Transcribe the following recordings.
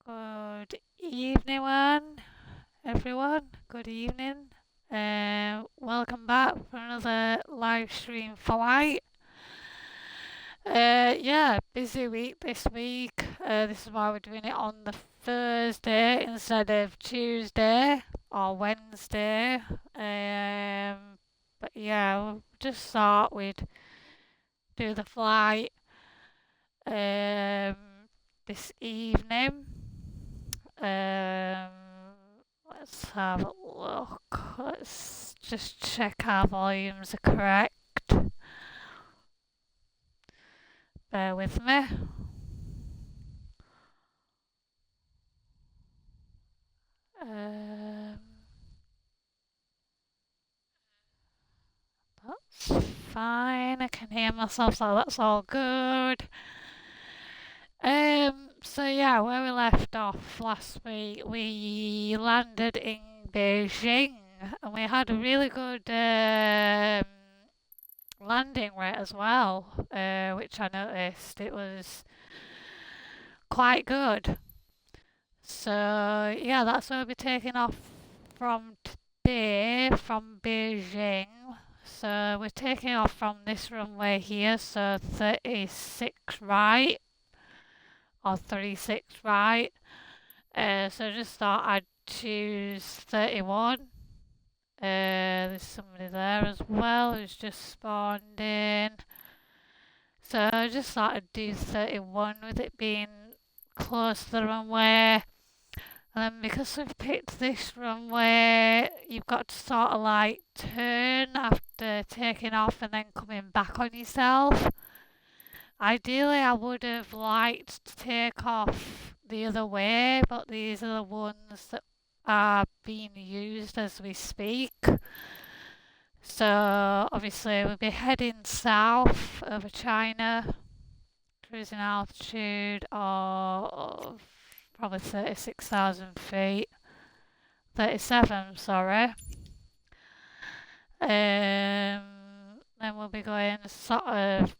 Good evening, everyone. Good evening. Welcome back for another live stream flight. Yeah, busy week this week. This is why we're doing it on the Thursday instead of Tuesday or Wednesday. But yeah, we just thought we'd do the flight um, this evening. Um, let's have a look. Let's just check our volumes are correct. Bear with me. Um, that's fine. I can hear myself, so that's all good. So yeah, where we left off last week, we landed in Beijing and we had a really good landing rate as well, which I noticed it was quite good. So yeah, that's where we'll be taking off from today from Beijing. So we're taking off from this runway here, so 36 right or 36 right. So just thought I'd choose 31. There's somebody there as well who's just spawned in. So I just thought I'd do 31 with it being close to the runway. And then because we've picked this runway, you've got to sort of like turn after taking off and then coming back on yourself. Ideally, I would have liked to take off the other way, but these are the ones that are being used as we speak. So obviously we'll be heading south over China, cruising altitude of probably 36,000 feet. 37, sorry. Then we'll be going sort of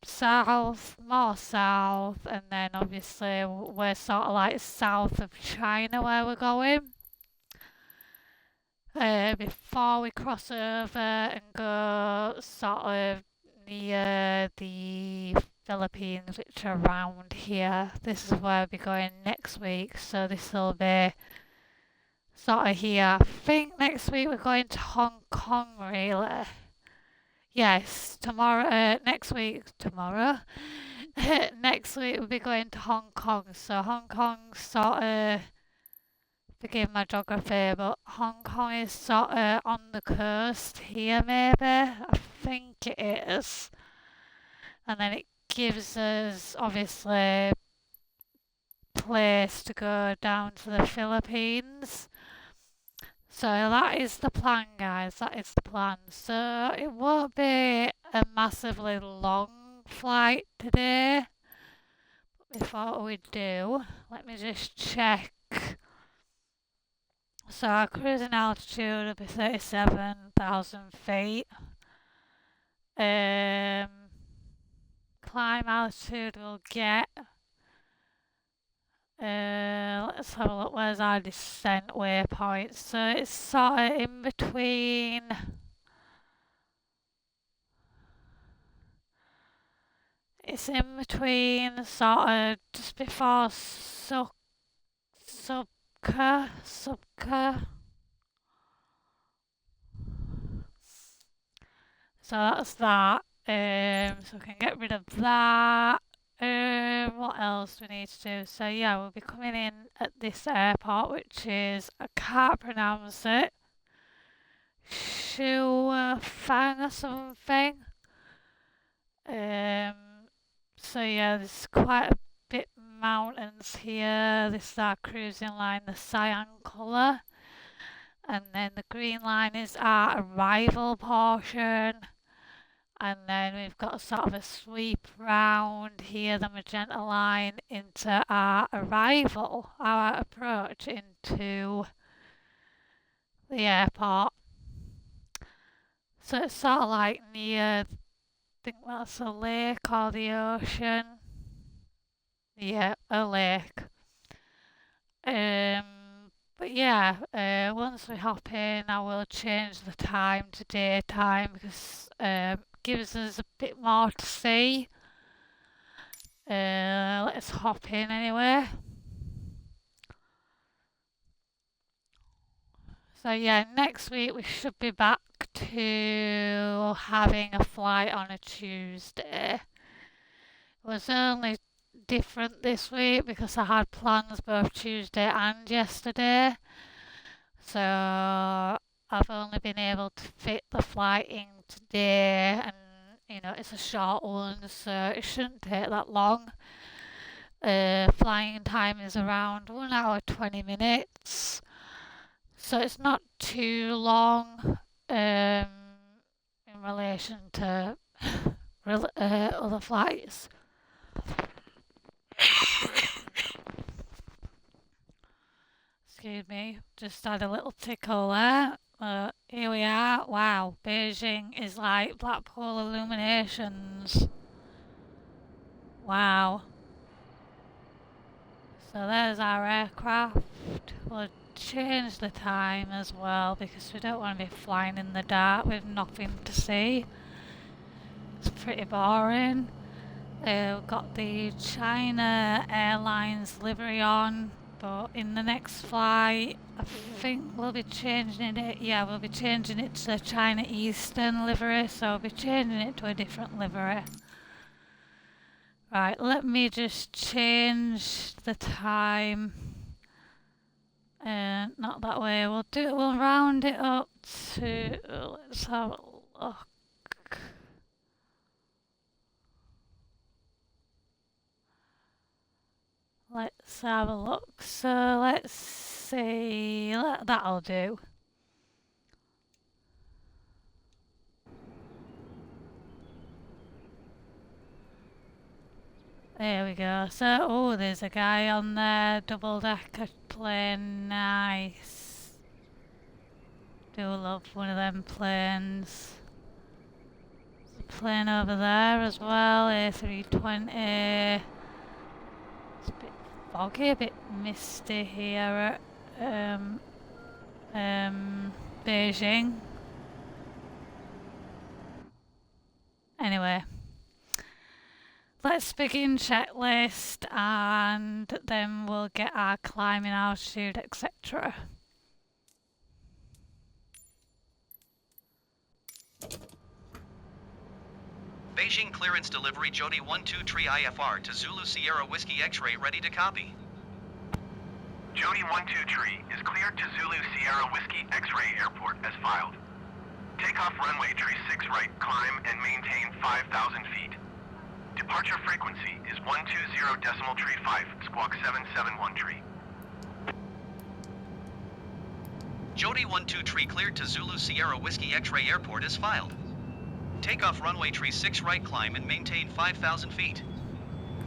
south, more south, and then obviously we're sort of like south of China where we're going. Before we cross over and go sort of near the Philippines, which are around here. This is where we'll be going next week, so this will be sort of here. I think next week we're going to Hong Kong, really. Yes, next week, tomorrow. Next week we'll be going to Hong Kong. So Hong Kong sort of, forgive my geography, but Hong Kong is sort of on the coast here, maybe. I think it is. And then it gives us, obviously, place to go down to the Philippines. So that is the plan, guys. That is the plan. So it won't be a massively long flight today. But before we do, let me just check. So our cruising altitude will be 37,000 feet. Climb altitude we'll get. Let's have a look. Where's our descent waypoint? So it's sort of in between. It's in between, sort of just before Subka. So that's that. So we can get rid of that. What else do we need to do? So yeah, we'll be coming in at this airport, which is, I can't pronounce it, Shuafang or something. So yeah, there's quite a bit mountains here. This is our cruising line, the cyan colour. And then the green line is our arrival portion. And then we've got sort of a sweep round here, the magenta line, into our arrival, our approach into the airport. So it's sort of like near, I think that's a lake or the ocean. Yeah, a lake. yeah, once we hop in, I will change the time to daytime because gives us a bit more to see. Let's hop in anyway. So yeah, next week we should be back to having a flight on a Tuesday. It was only different this week because I had plans both Tuesday and yesterday. So I've only been able to fit the flight in today, and it's a short one, so it shouldn't take that long. Flying time is around 1 hour 20 minutes, so it's not too long in relation to other flights. Excuse me, just had a little tickle there. Here we are. Wow, Beijing is like Blackpool Illuminations. Wow. So there's our aircraft. We'll change the time as well because we don't want to be flying in the dark with nothing to see. It's pretty boring. We've got the China Airlines livery on, but in the next flight, I think we'll be changing it. Yeah, we'll be changing it to the China Eastern livery, so we'll be changing it to a different livery. Right, let me just change the time. Not that way. We'll round it up to. Let's have a look. Let's have a look. So let's see. That'll do. There we go. So, oh, there's a guy on there, double-decker plane, nice. Do love one of them planes. There's a plane over there as well, A320. It's a bit foggy, a bit misty here at Beijing. Anyway. Let's begin checklist and then we'll get our climbing altitude, etc. Beijing clearance delivery Jody 123 IFR to Zulu Sierra Whiskey X-ray ready to copy. Jody 123 is cleared to Zulu Sierra Whiskey X-ray airport as filed. Takeoff runway tree 6 right, climb and maintain 5,000 feet. Departure frequency is 120.35, squawk 771 tree. Jody 123 cleared to Zulu Sierra Whiskey X-ray airport is filed. Takeoff runway tree 6 right, climb and maintain 5,000 feet.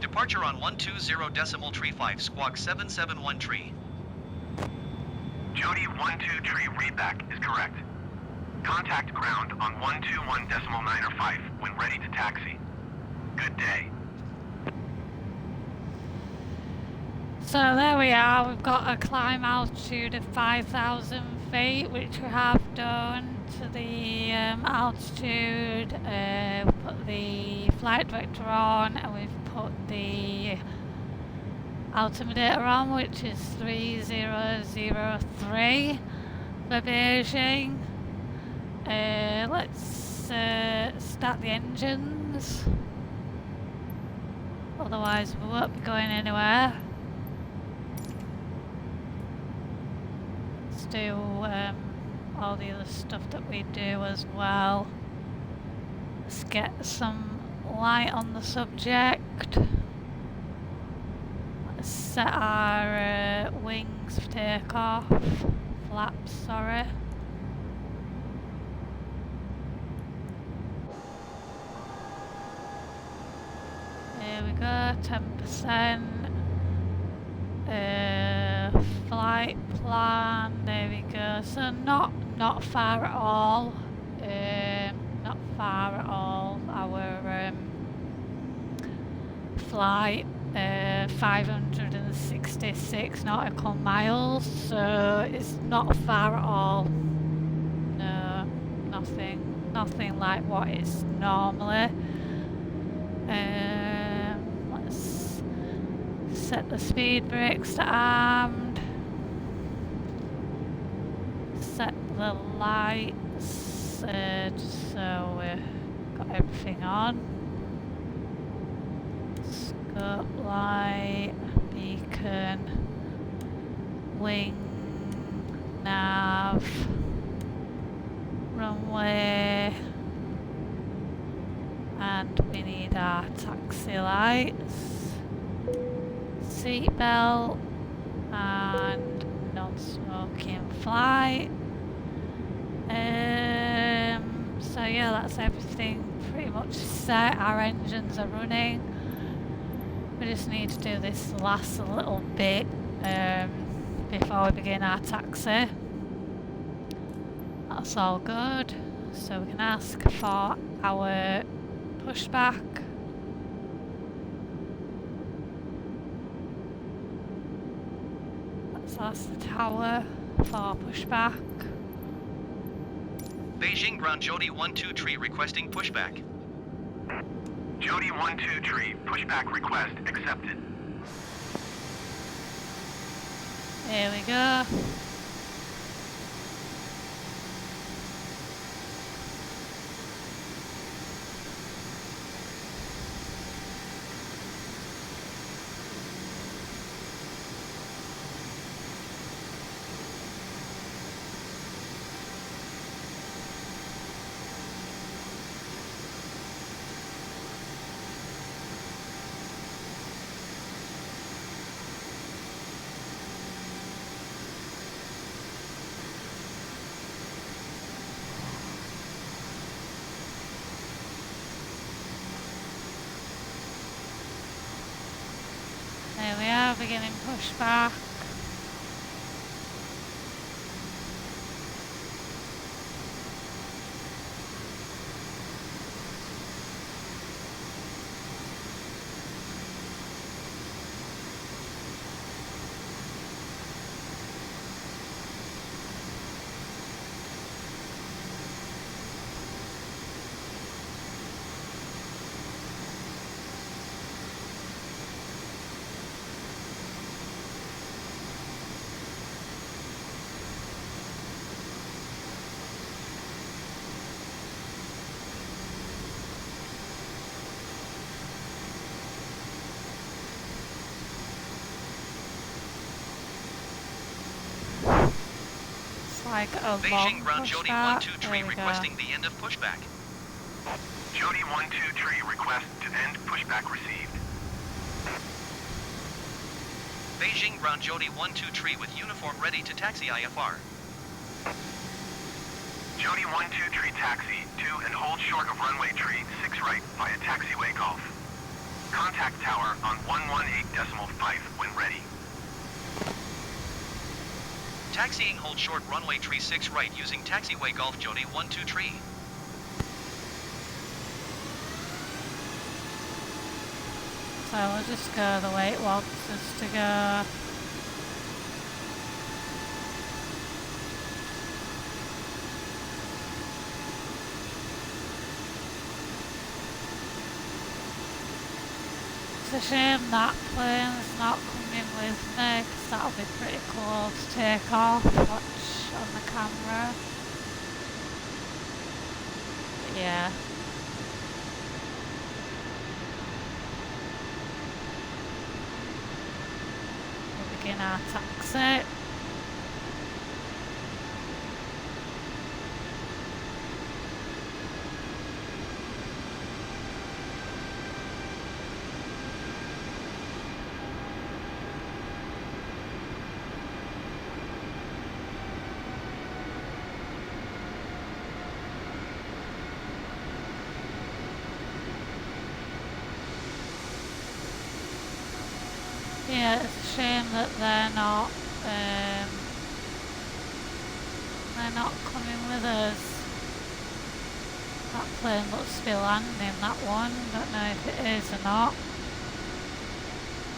Departure on 120.35, squawk 771 tree. Jody 123 readback is correct. Contact ground on 121.905 when ready to taxi. Good day. So there we are, we've got a climb altitude of 5,000 feet, which we have done to the altitude. We put the flight director on and we've put the altimeter on, which is 3003 for Beijing. Let's start the engines. Otherwise we won't be going anywhere. Let's do all the other stuff that we do as well. Let's get some light on the subject. Let's set our wings for takeoff. Flaps, sorry. There we go, 10%. Flight plan, there we go. So not far at all. Not far at all. Our flight. 566 nautical miles, so it's not far at all. No, nothing like what it's normally. Let's set the speed brakes to armed. Set the lights just so we've got everything on. Scope light, beacon, wing, nav, runway, and we need our taxi lights, seatbelt, and non-smoking flight. So yeah, that's everything pretty much set. Our engines are running. We just need to do this last little bit before we begin our taxi. That's all good. So we can ask for our pushback. Let's ask the tower for pushback. Beijing ground Jody 12 tree requesting pushback. Jody 12 tree, pushback request accepted. Here we go. There we are, beginning pushback. Like a Beijing long ground Jody pushback. 12 tree requesting the end of pushback. Jody 12 tree request to end pushback received. Beijing ground Jody 12 tree with uniform ready to taxi IFR. Jody 12 tree taxi to and hold short of runway tree 6 right via taxiway golf. Contact tower on 118.5 when ready. Taxiing hold short runway tree 6 right using taxiway golf Jody 12 tree. So we'll just go the way it wants us to go. It's a shame that plane's not coming with me, because that'll be pretty cool to take off, watch on the camera. But yeah. We'll begin our taxi. Yeah, it's a shame that they're not coming with us. That plane looks to be landing, that one. Don't know if it is or not.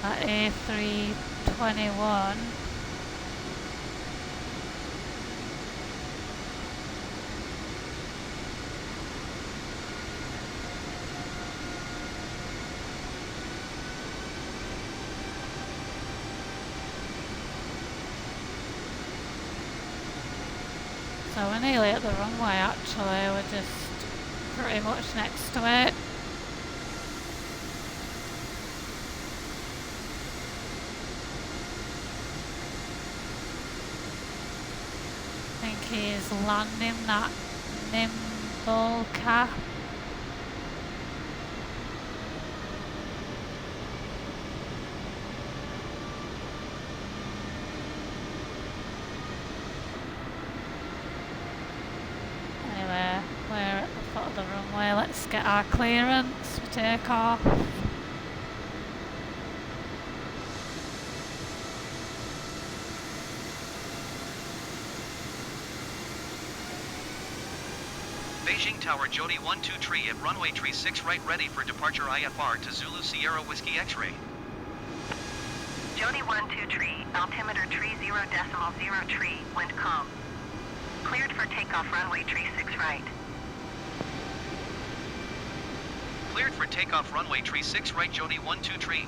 that A321. So we're nearly at the runway actually, we're just pretty much next to it. I think he's landing that nimble cap. Anyway, we're at the foot of the runway, let's get our clearance for takeoff. Beijing Tower Jody 123 at runway 36 right ready for departure IFR to Zulu Sierra Whiskey X-ray. Jody 123, altimeter 30.03, wind calm. Cleared for takeoff runway 36 right. Cleared for takeoff runway 36 right Jody 123.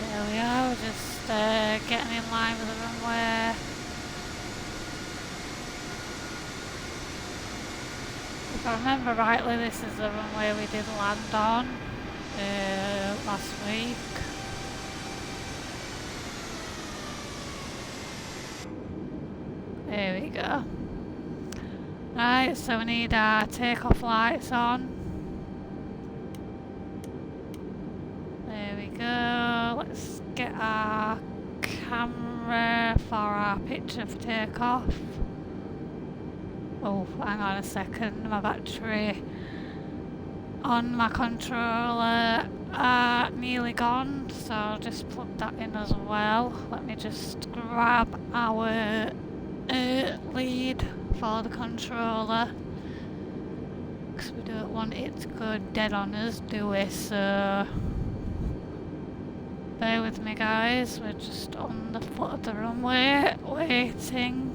There we are, we're just getting in line with the runway. If I remember rightly, this is the runway we did land on last week. There we go. Right, so we need our takeoff lights on. There we go. Let's get our camera for our picture for takeoff. Oh, hang on a second, my battery on my controller nearly gone, so I'll just plug that in as well. Let me just grab our lead for the controller, because we don't want it to go dead on us, do we? So bear with me guys, we're just on the foot of the runway waiting.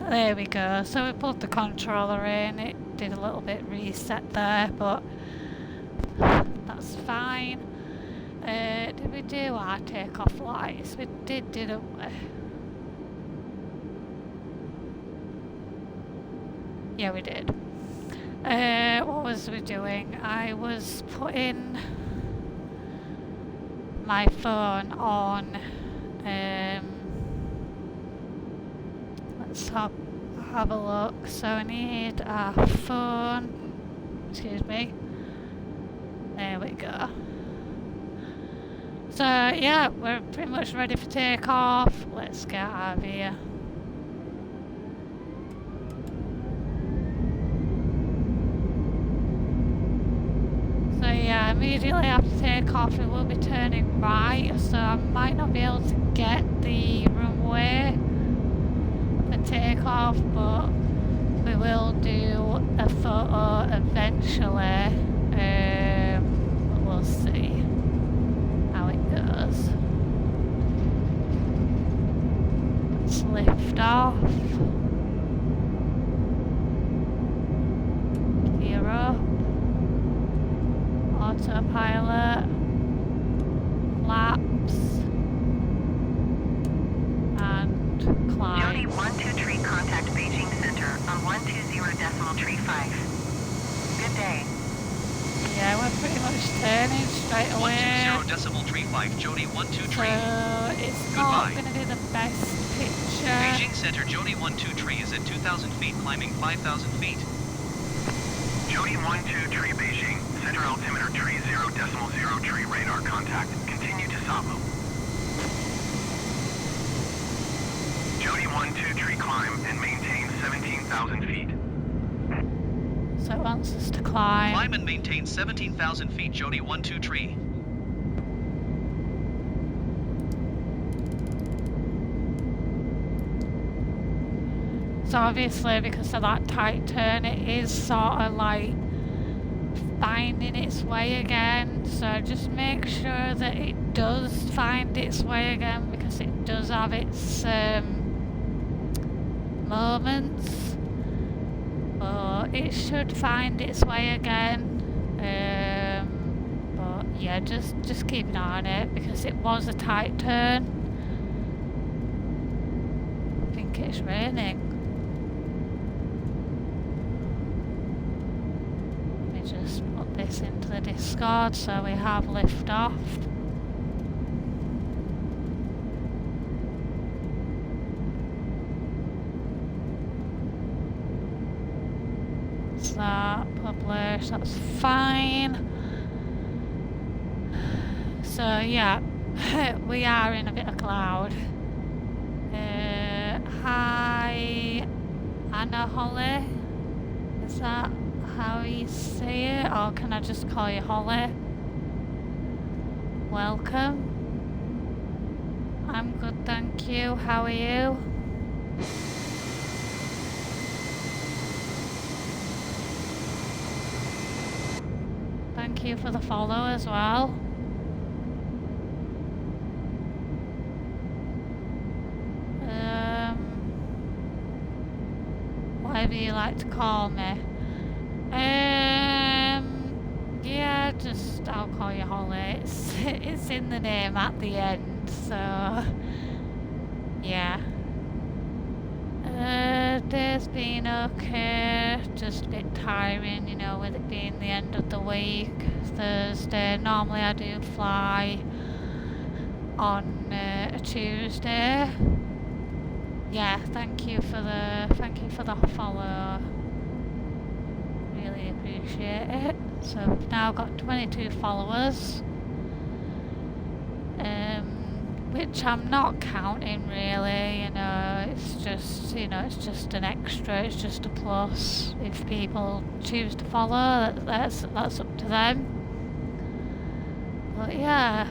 There we go, so we pulled the controller in, it did a little bit reset there, but that's fine. Did we do our takeoff lights? We did, didn't we? Yeah, we did. What was we doing? I was putting my phone on. Let's have a look. So I need our phone. Excuse me. There we go. So yeah, we're pretty much ready for takeoff. Let's get out of here. So yeah, immediately after takeoff we will be turning right, so I might not be able to get the runway for takeoff, but we will do a photo eventually. We'll see how it goes. Let's lift off. Gear up. Autopilot. Flaps. And climb. Jody 123, contact Beijing Center on 120.35. Good day. yeah, we're pretty much turning straight away. 120.35 Jody 123. So it's Goodbye. not going to be the best picture. Beijing Center Jody 123 is at 2,000 feet, climbing 5,000 feet. Jody 123 Beijing, center altimeter tree 0.0 tree radar contact. Continue to Sabu. Jody 123 climb and maintain 17,000 feet. So it wants us to climb. Climb and maintain 17,000 feet Jody 123. So obviously because of that tight turn it is sort of like finding its way again, so just make sure that it does find its way again, because it does have its moments, but it should find its way again. But yeah, just keep an eye on it because it was a tight turn. I think it's raining. Just put this into the Discord so we have lift off. That publish, that's fine. So yeah, we are in a bit of cloud. Hi Anna Holly, is that how you say it, or can I just call you Holly? Welcome. I'm good, thank you. How are you? Thank you for the follow as well. Whatever you like to call me. Yeah, just I'll call you Holly. It's in the name at the end, so yeah. Day's been okay, just a bit tiring, you know, with it being the end of the week. Thursday. Normally I do fly on a Tuesday. Yeah, thank you for the follow. Really appreciate it. So we've now got 22 followers, which I'm not counting really, you know, it's just an extra, it's just a plus. If people choose to follow, that's up to them. But yeah,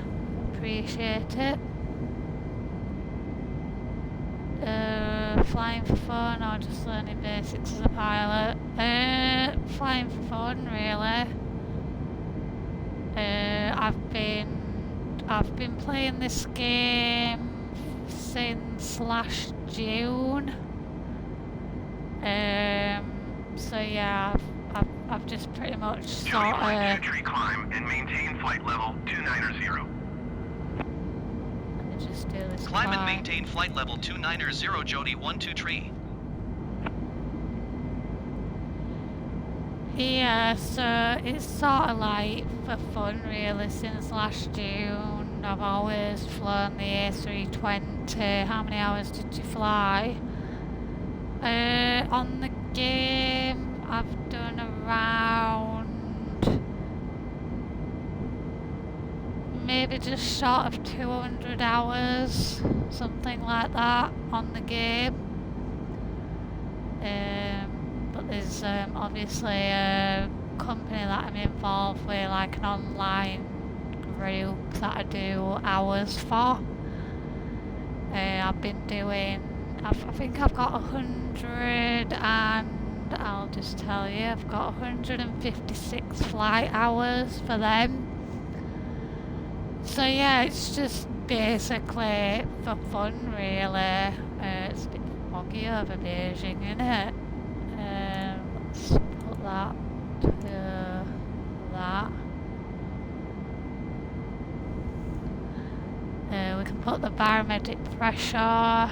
appreciate it. Flying for fun or just learning basics as a pilot? Flying for fun, really. I've been playing this game since last June. So yeah, I've just pretty much sort of. Tree climb and maintain flight level 290. Let me just do this. Climb and maintain flight level 290 Jody 123. Yeah, so it's sort of like for fun really since last June. I've always flown the A320. How many hours did you fly? On the game I've done around maybe just short of 200 hours, something like that on the game. But there's obviously a company that I'm involved with, like an online group that I do hours for. I've been doing, I think I've got 100 and I'll just tell you, I've got 156 flight hours for them. So yeah, it's just basically for fun really. It's a bit foggy over Beijing, isn't it? Let's put that to that. We can put the barometric pressure,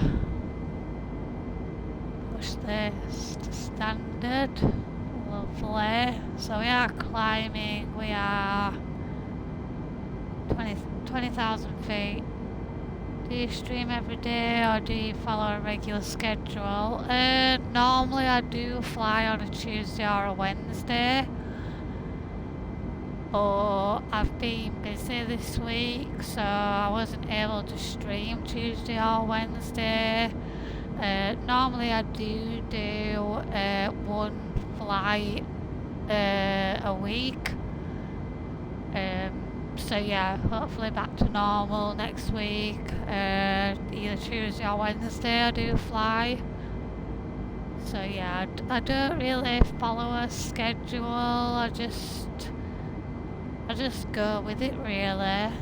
push this to standard, hopefully. So we are climbing, we are 20,000 feet. Do you stream every day or do you follow a regular schedule? Normally I do fly on a Tuesday or a Wednesday. But I've been busy this week, so I wasn't able to stream Tuesday or Wednesday. Normally I do one flight a week. So yeah, hopefully back to normal next week. Either Tuesday or Wednesday I do fly. So yeah, I don't really follow a schedule. I just go with it really.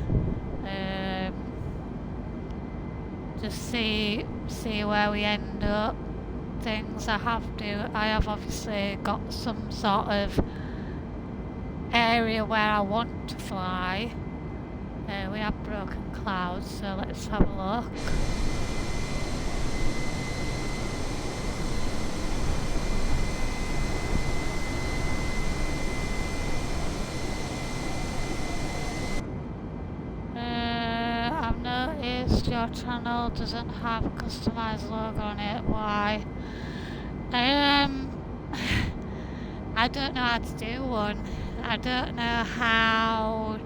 Just see where we end up. Things I have obviously got some sort of area where I want to fly. We have broken clouds, so let's have a look. I've noticed your channel doesn't have a customised logo on it. Why? I don't know how to do one. I don't know how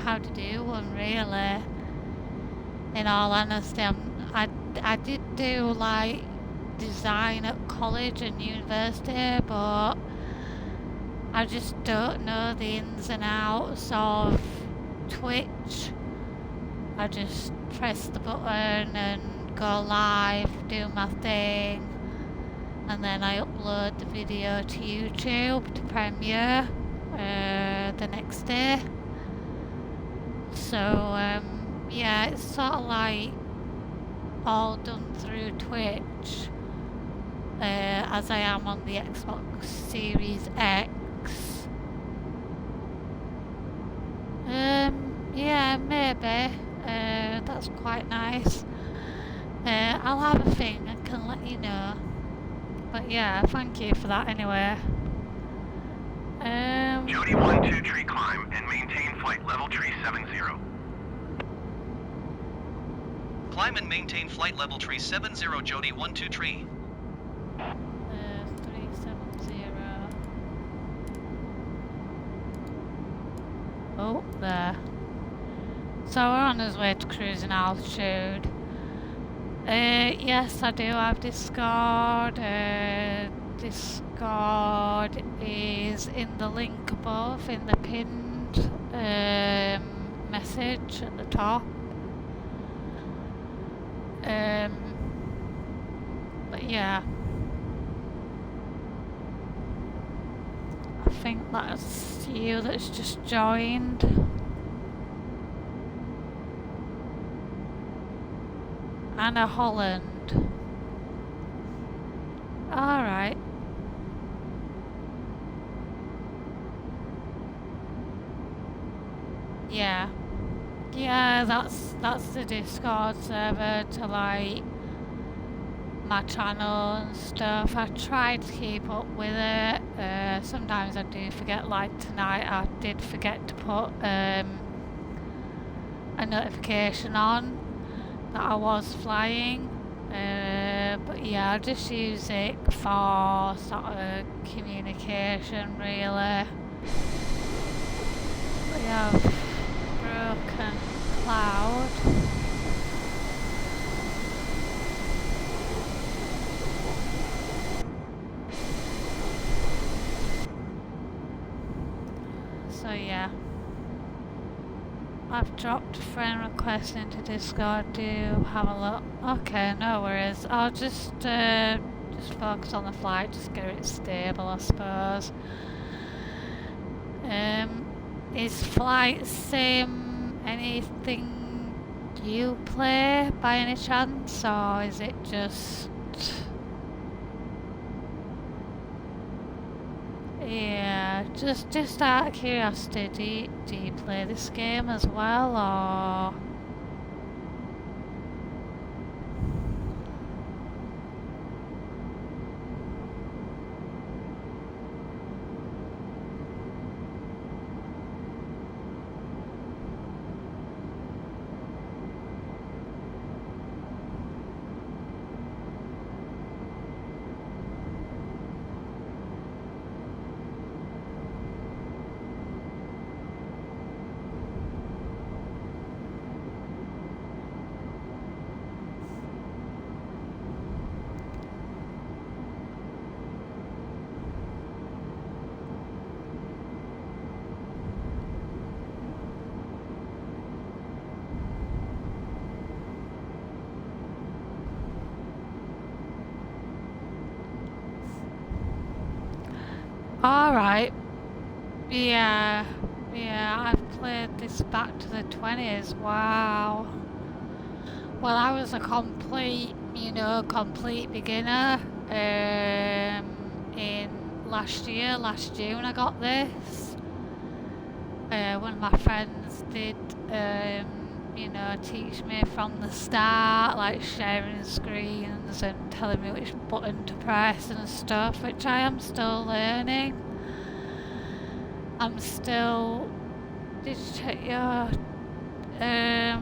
to do one really. In all honesty, I did do like design at college and university, but I just don't know the ins and outs of Twitch. I just press the button and go live, do my thing, and then I upload the video to YouTube to premiere the next day. So yeah, it's sort of like all done through Twitch, as I am on the Xbox Series X. Yeah, maybe. That's quite nice. I'll have a thing and can let you know. But yeah, thank you for that anyway. Jody 1-2 tree climb and maintain flight level tree 70. Climb and maintain flight level tree 70 Jody 1-2 tree. 370. Oh, there. So we're on his way to cruising altitude. Yes, I do have Discord. Discord is in the link above, in the pinned message at the top. But yeah, I think that's you that's just joined. Anna Holland. Alright. Yeah. Yeah, that's the Discord server to like my channel and stuff. I try to keep up with it. Sometimes I do forget, like tonight I did forget to put a notification on that I was flying. But yeah, I just use it for sort of communication really. We have broken cloud. So yeah, I've dropped a friend request into Discord. Do have a look. Okay, no worries. I'll just focus on the flight, just get it stable, I suppose. Is Flight Sim anything you play by any chance, or is it just... Yeah, just out of curiosity, do you play this game as well, or... Alright. Yeah. Yeah, I've played this back to the 20s. Wow. Well, I was a complete beginner. In last June, I got this. One of my friends did, teach me from the start, like sharing screens and telling me which button to press and stuff, which I am still learning. I'm still. Did you check your? Yeah,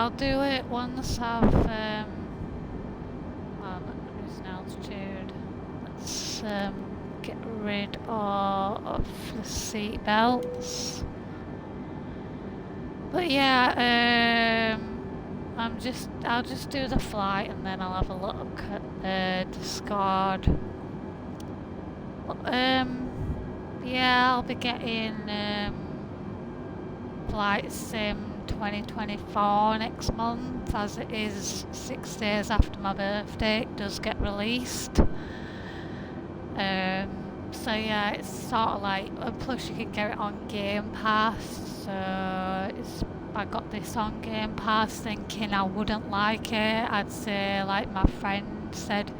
I'll do it once I've. Well, I'm not cruising altitude. Let's get rid of the seat belts. But yeah, I'll just do the flight and then I'll have a look at Discord. Yeah, I'll be getting Flight Sim 2024 next month, as it is 6 days after my birthday. It does get released. So yeah, it's sort of like, and plus you can get it on Game Pass. So I got this on Game Pass thinking I wouldn't like it. I'd say, like my friend said,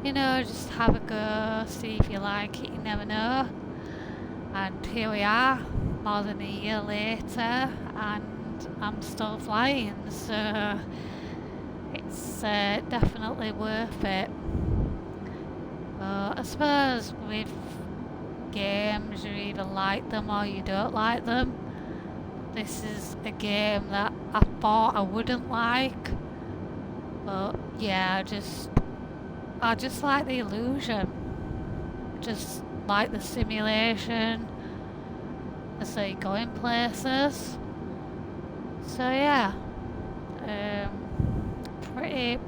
just have a go, see if you like it, you never know. And here we are, more than a year later, and I'm still flying, so it's definitely worth it. I suppose with games, you either like them or you don't like them. This is a game that I thought I wouldn't like, but yeah, I just like the illusion, just like the simulation, so you go in places. So yeah, pretty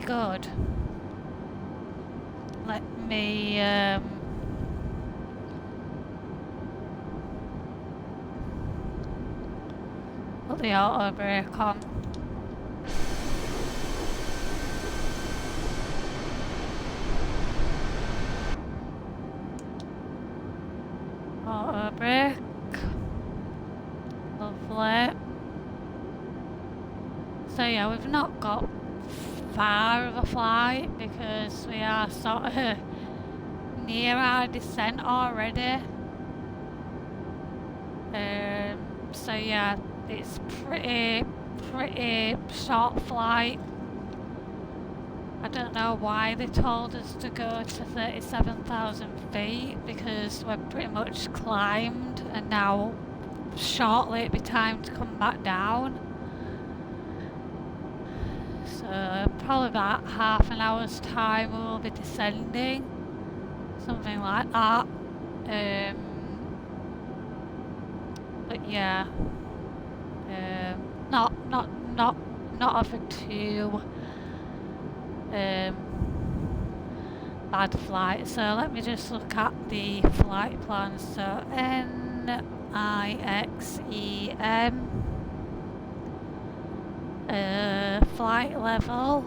good. Let me put the auto brake on. Auto brake. Lovely. So yeah, we've not got far of a flight because we are sort of near our descent already. So yeah, it's pretty short flight. I don't know why they told us to go to 37,000 feet, because we're pretty much climbed and now shortly it'll be time to come back down. So probably about half an hour's time we'll be descending, something like that. But yeah, not of a too bad flight. So let me just look at the flight plan. So NIXEM, flight level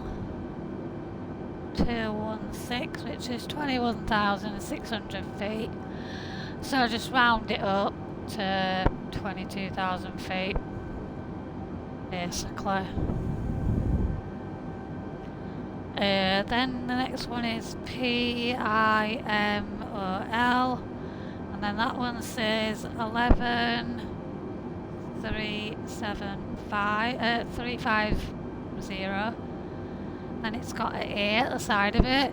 216, which is 21,600 feet. So just round it up to 22,000 feet, basically. Then the next one is PIMOL, and then that one says 11,350, and it's got an A at the side of it.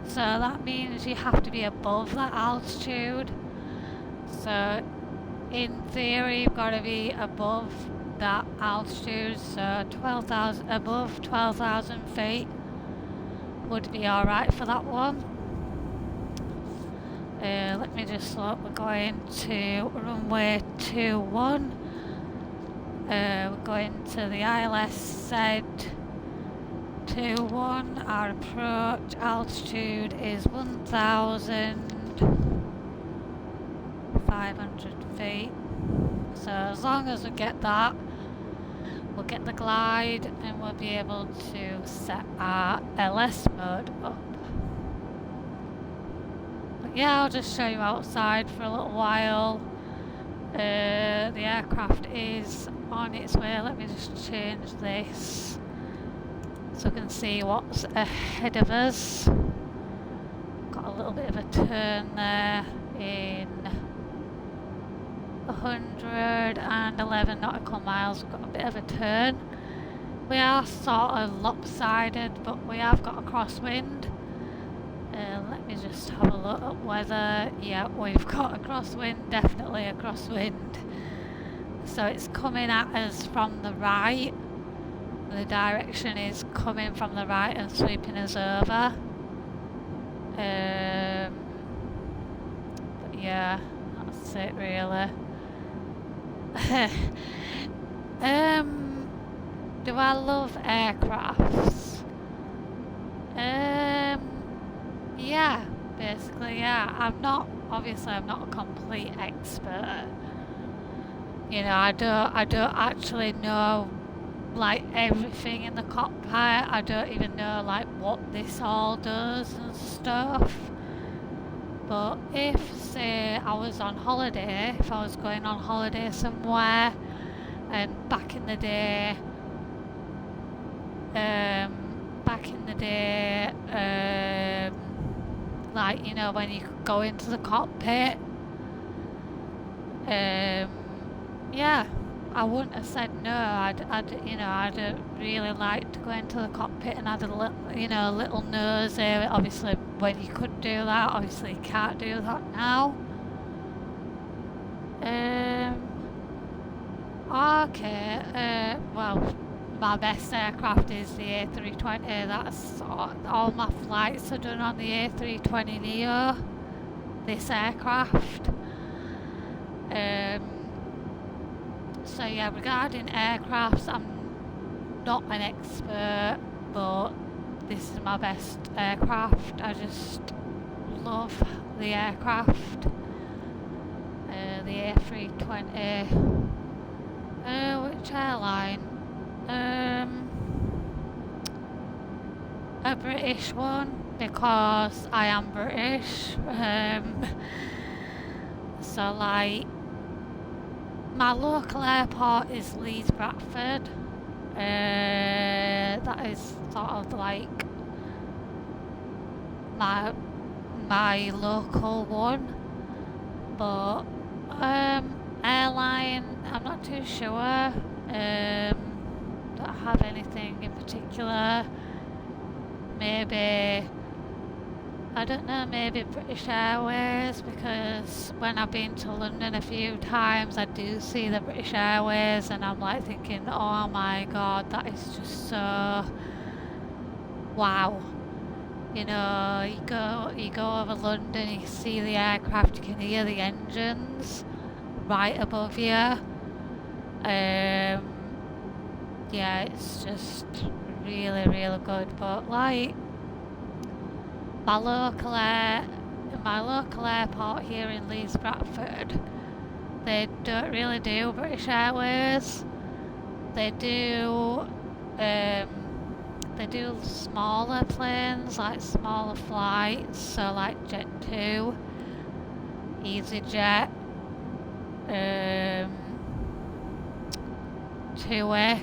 So that means you have to be above that altitude. So in theory, you've got to be above that altitude. So 12,000, above 12,000 feet would be alright for that one. Let me just look. We're going to runway 21. We're going to the ILS Z 21. Our approach altitude is 1,500 feet. So as long as we get that, we'll get the glide and we'll be able to set our LS mode up. yeah, I'll just show you outside for a little while. The aircraft is on its way. Let me just change this so we can see what's ahead of us. Got a little bit of a turn there in 111 nautical miles. We've got a bit of a turn. We are sort of lopsided, but we have got a crosswind. Let me just have a look at weather. Yeah, we've got a crosswind, definitely a crosswind. So it's coming at us from the right. The direction is coming from the right and sweeping us over. But yeah, that's it really. Do I love aircrafts? Yeah, basically, yeah. I'm not a complete expert. You know, I don't actually know like everything in the cockpit. I don't even know like what this all does and stuff. But if, say, I was on holiday, if I was going on holiday somewhere, and back in the day, like, you know, when you could go into the cockpit, yeah, I wouldn't have said no. I'd really like to go into the cockpit and had a little nosy. Obviously, when you could do that, obviously you can't do that now. Okay, well, my best aircraft is the A320. That's all my flights are done on the A320neo, this aircraft. So yeah, regarding aircrafts, I'm not an expert, but this is my best aircraft. I just love the aircraft. The A320. Which airline? A British one, because I am British. So like, my local airport is Leeds Bradford. That is sort of like my local one. But airline, I'm not too sure. Don't have anything in particular. Maybe, I don't know, maybe British Airways, because when I've been to London a few times, I do see the British Airways, and I'm like thinking, oh my god, that is just so wow. You know, you go over London, you see the aircraft, you can hear the engines right above you. Yeah, it's just really, really good. But like, my local airport here in Leeds Bradford, they don't really do British Airways. They do smaller planes, like smaller flights, so like Jet2, EasyJet, TUI,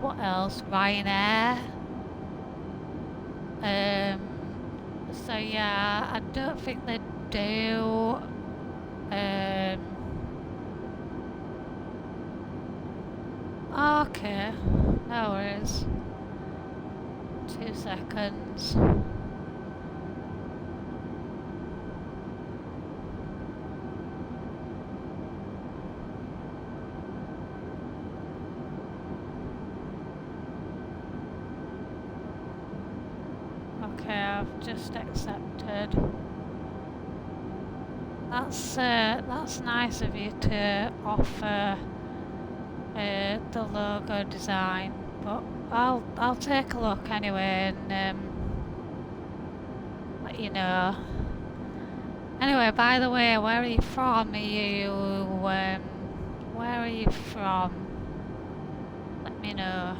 what else? Ryanair. So yeah, I don't think they do. Okay, no worries. 2 seconds. Okay, I've just accepted. That's nice of you to offer the logo design, but I'll take a look anyway and let you know. Anyway, by the way, where are you from? Where are you from? Let me know.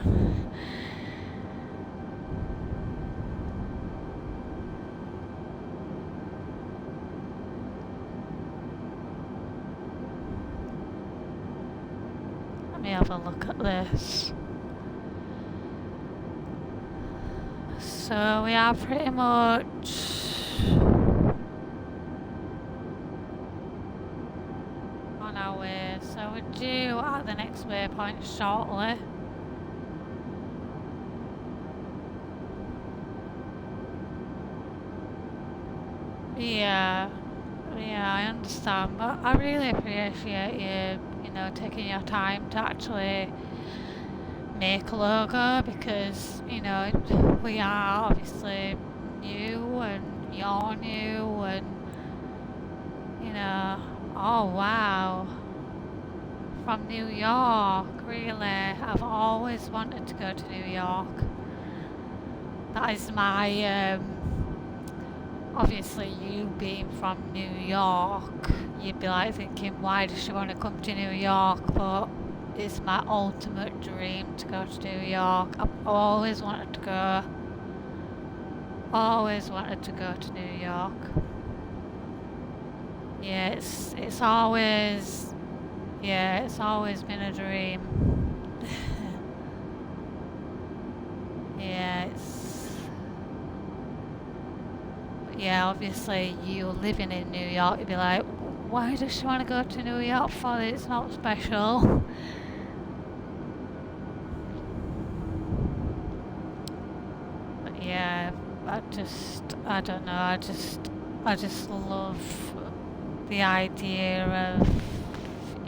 have a look at this. So we are pretty much on our way. So we're due at the next waypoint shortly. Yeah, I understand, but I really appreciate you know, taking your time to actually make a logo, because, you know, we are obviously new and you're new and, you know, oh wow, from New York, really. I've always wanted to go to New York. That is my, obviously you being from New York, you'd be like thinking, why does she want to come to New York? But it's my ultimate dream to go to New York. I've always wanted to go. Always wanted to go to New York. Yeah, it's always been a dream. Yeah, obviously you living in New York, you'd be like, why does she want to go to New York for? It's not special. But yeah, I don't know, I just love the idea of,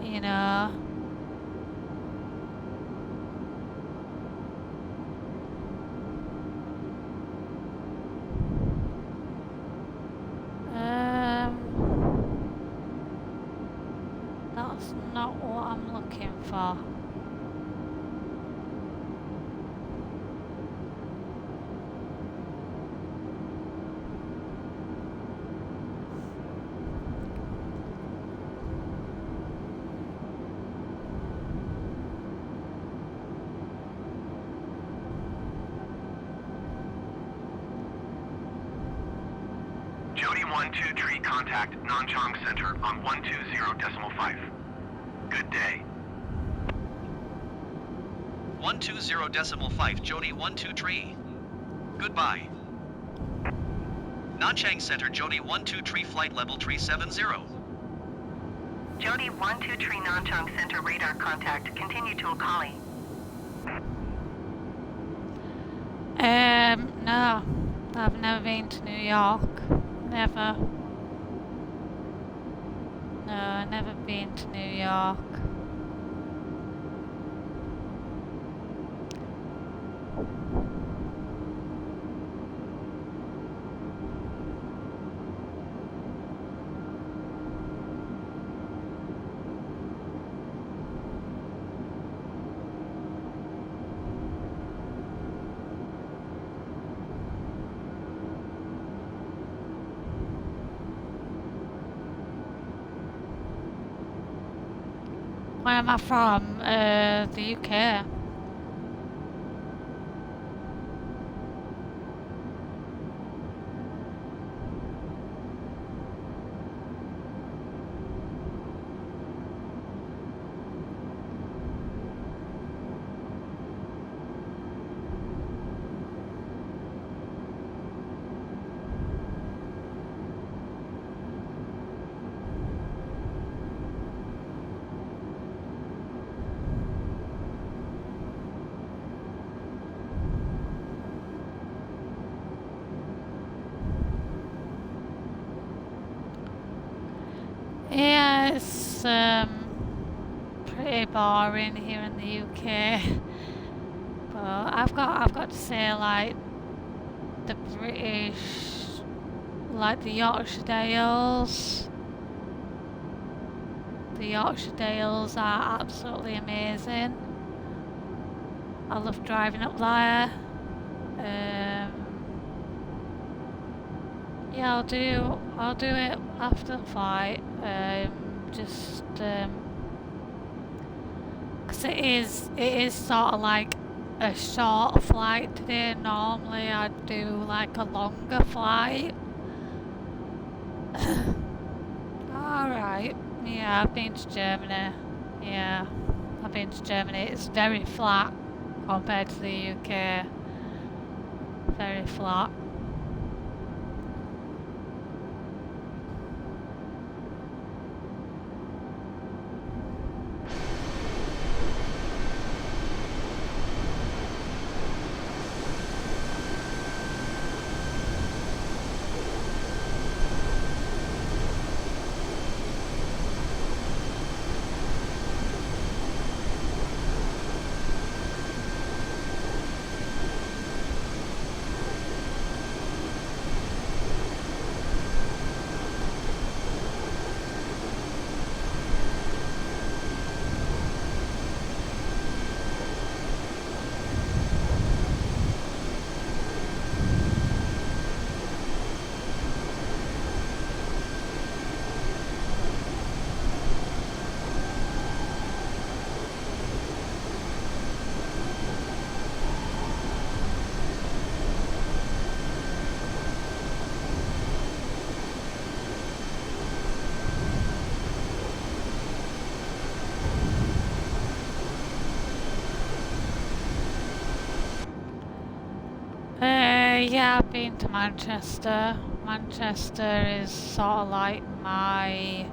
you know, that's not what I'm looking for. Jody 123, contact Nanchang Center on 120.5. Good day. 120.5 Jody 123. Goodbye. Nanchang Center Jody 123 flight level 370. Jody 123 Nanchang Center radar contact. Continue to Akali. No, I've never been to New York. Never. No, never been to New York. Where am I from? The UK. Yeah, it's pretty boring here in the UK. But I've got to say, like, the British, like the Yorkshire Dales. The Yorkshire Dales are absolutely amazing. I love driving up there. Yeah, I'll do it after the flight. Just because it is sort of like a short flight today. Normally I'd do like a longer flight. Alright, yeah, I've been to Germany. Yeah, I've been to Germany. It's very flat compared to the UK. Very flat. Yeah, I've been to Manchester. Manchester is sort of like my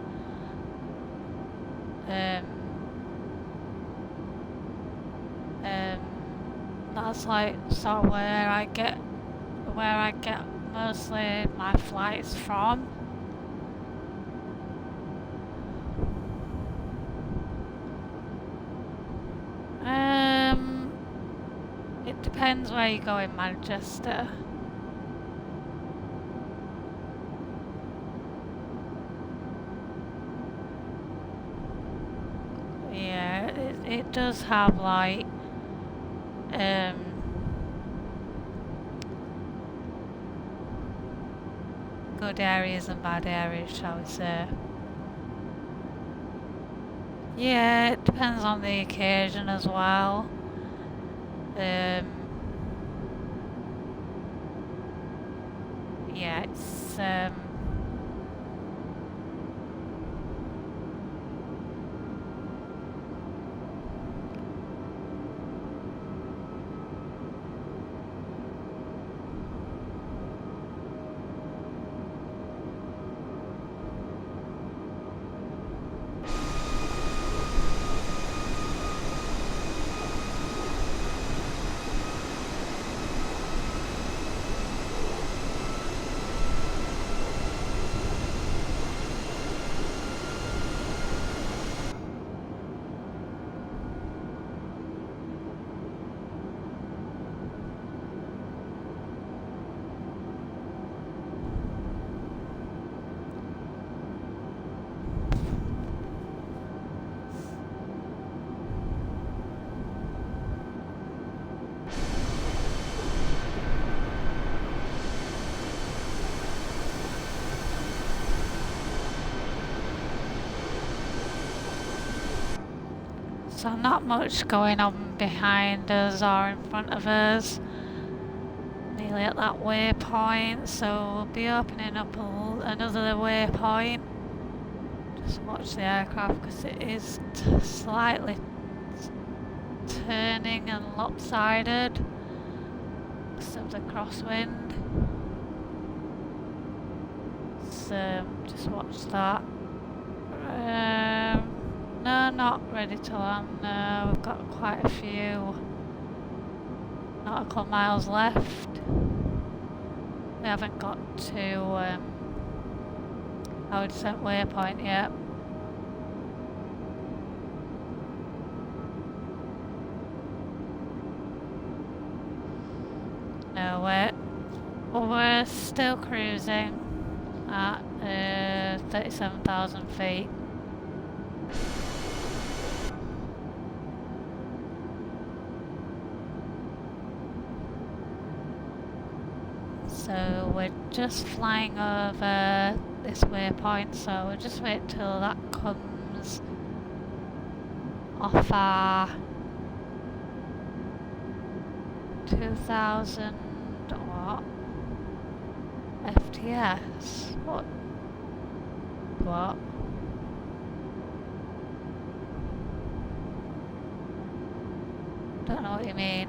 that's like sort of where I get mostly my flights from. It depends where you go in Manchester. Yeah, it does have like good areas and bad areas, shall we say. Yeah, it depends on the occasion as well. Yeah, it's so not much going on behind us or in front of us. Nearly at that waypoint, so we'll be opening up another waypoint. Just watch the aircraft because it is slightly turning and lopsided because of the crosswind. So just watch that. No, not ready to land. No, we've got quite a few nautical miles left. We haven't got to our descent waypoint yet. No, we're still cruising at 37,000 feet. So we're just flying over this waypoint, so we'll just wait till that comes off our 2000 what? FTS? What? Don't know what you mean.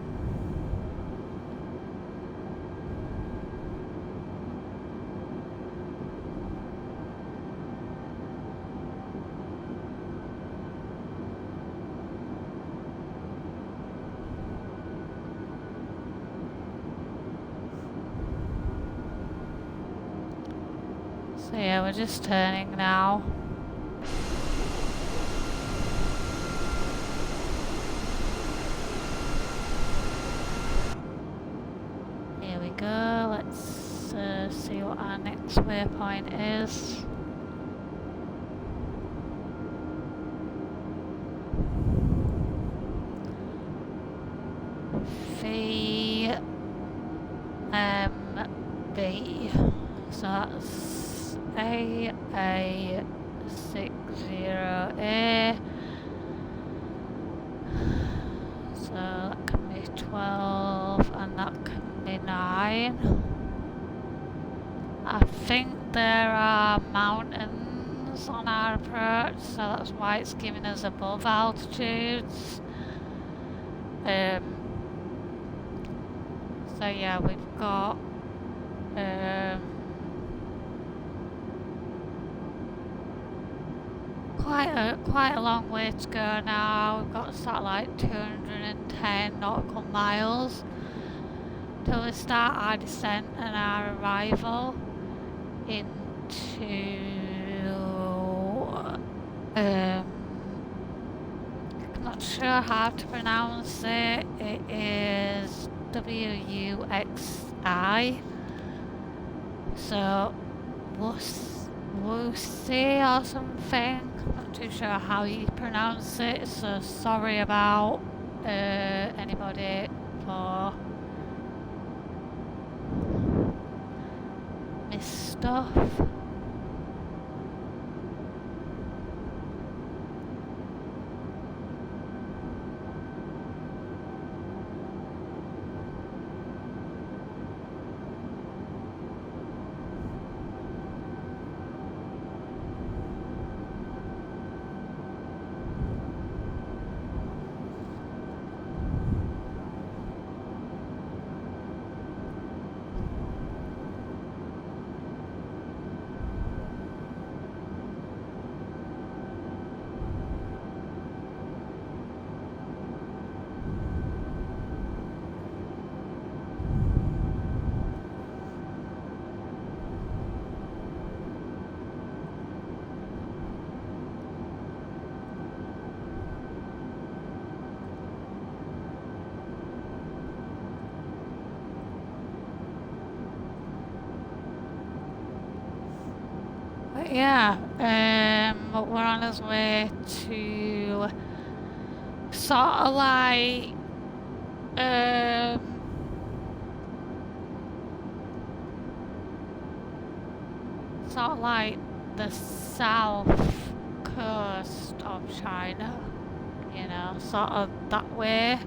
So yeah, we're just turning now. Here we go, let's see what our next waypoint is. VMB. So that's AA60A. So that can be 12 and that can be 9. I think there are mountains on our approach, so that's why it's giving us above altitudes. So yeah, we've got quite a long way to go now. We've got sort of like 210 nautical miles till we start our descent and our arrival into I'm not sure how to pronounce it. It is WUXI. So Wuxi or something. Not too sure how you pronounce it. So sorry about anybody for missed stuff. But yeah, we're on his way to sort of like the south coast of China, you know, sort of that way.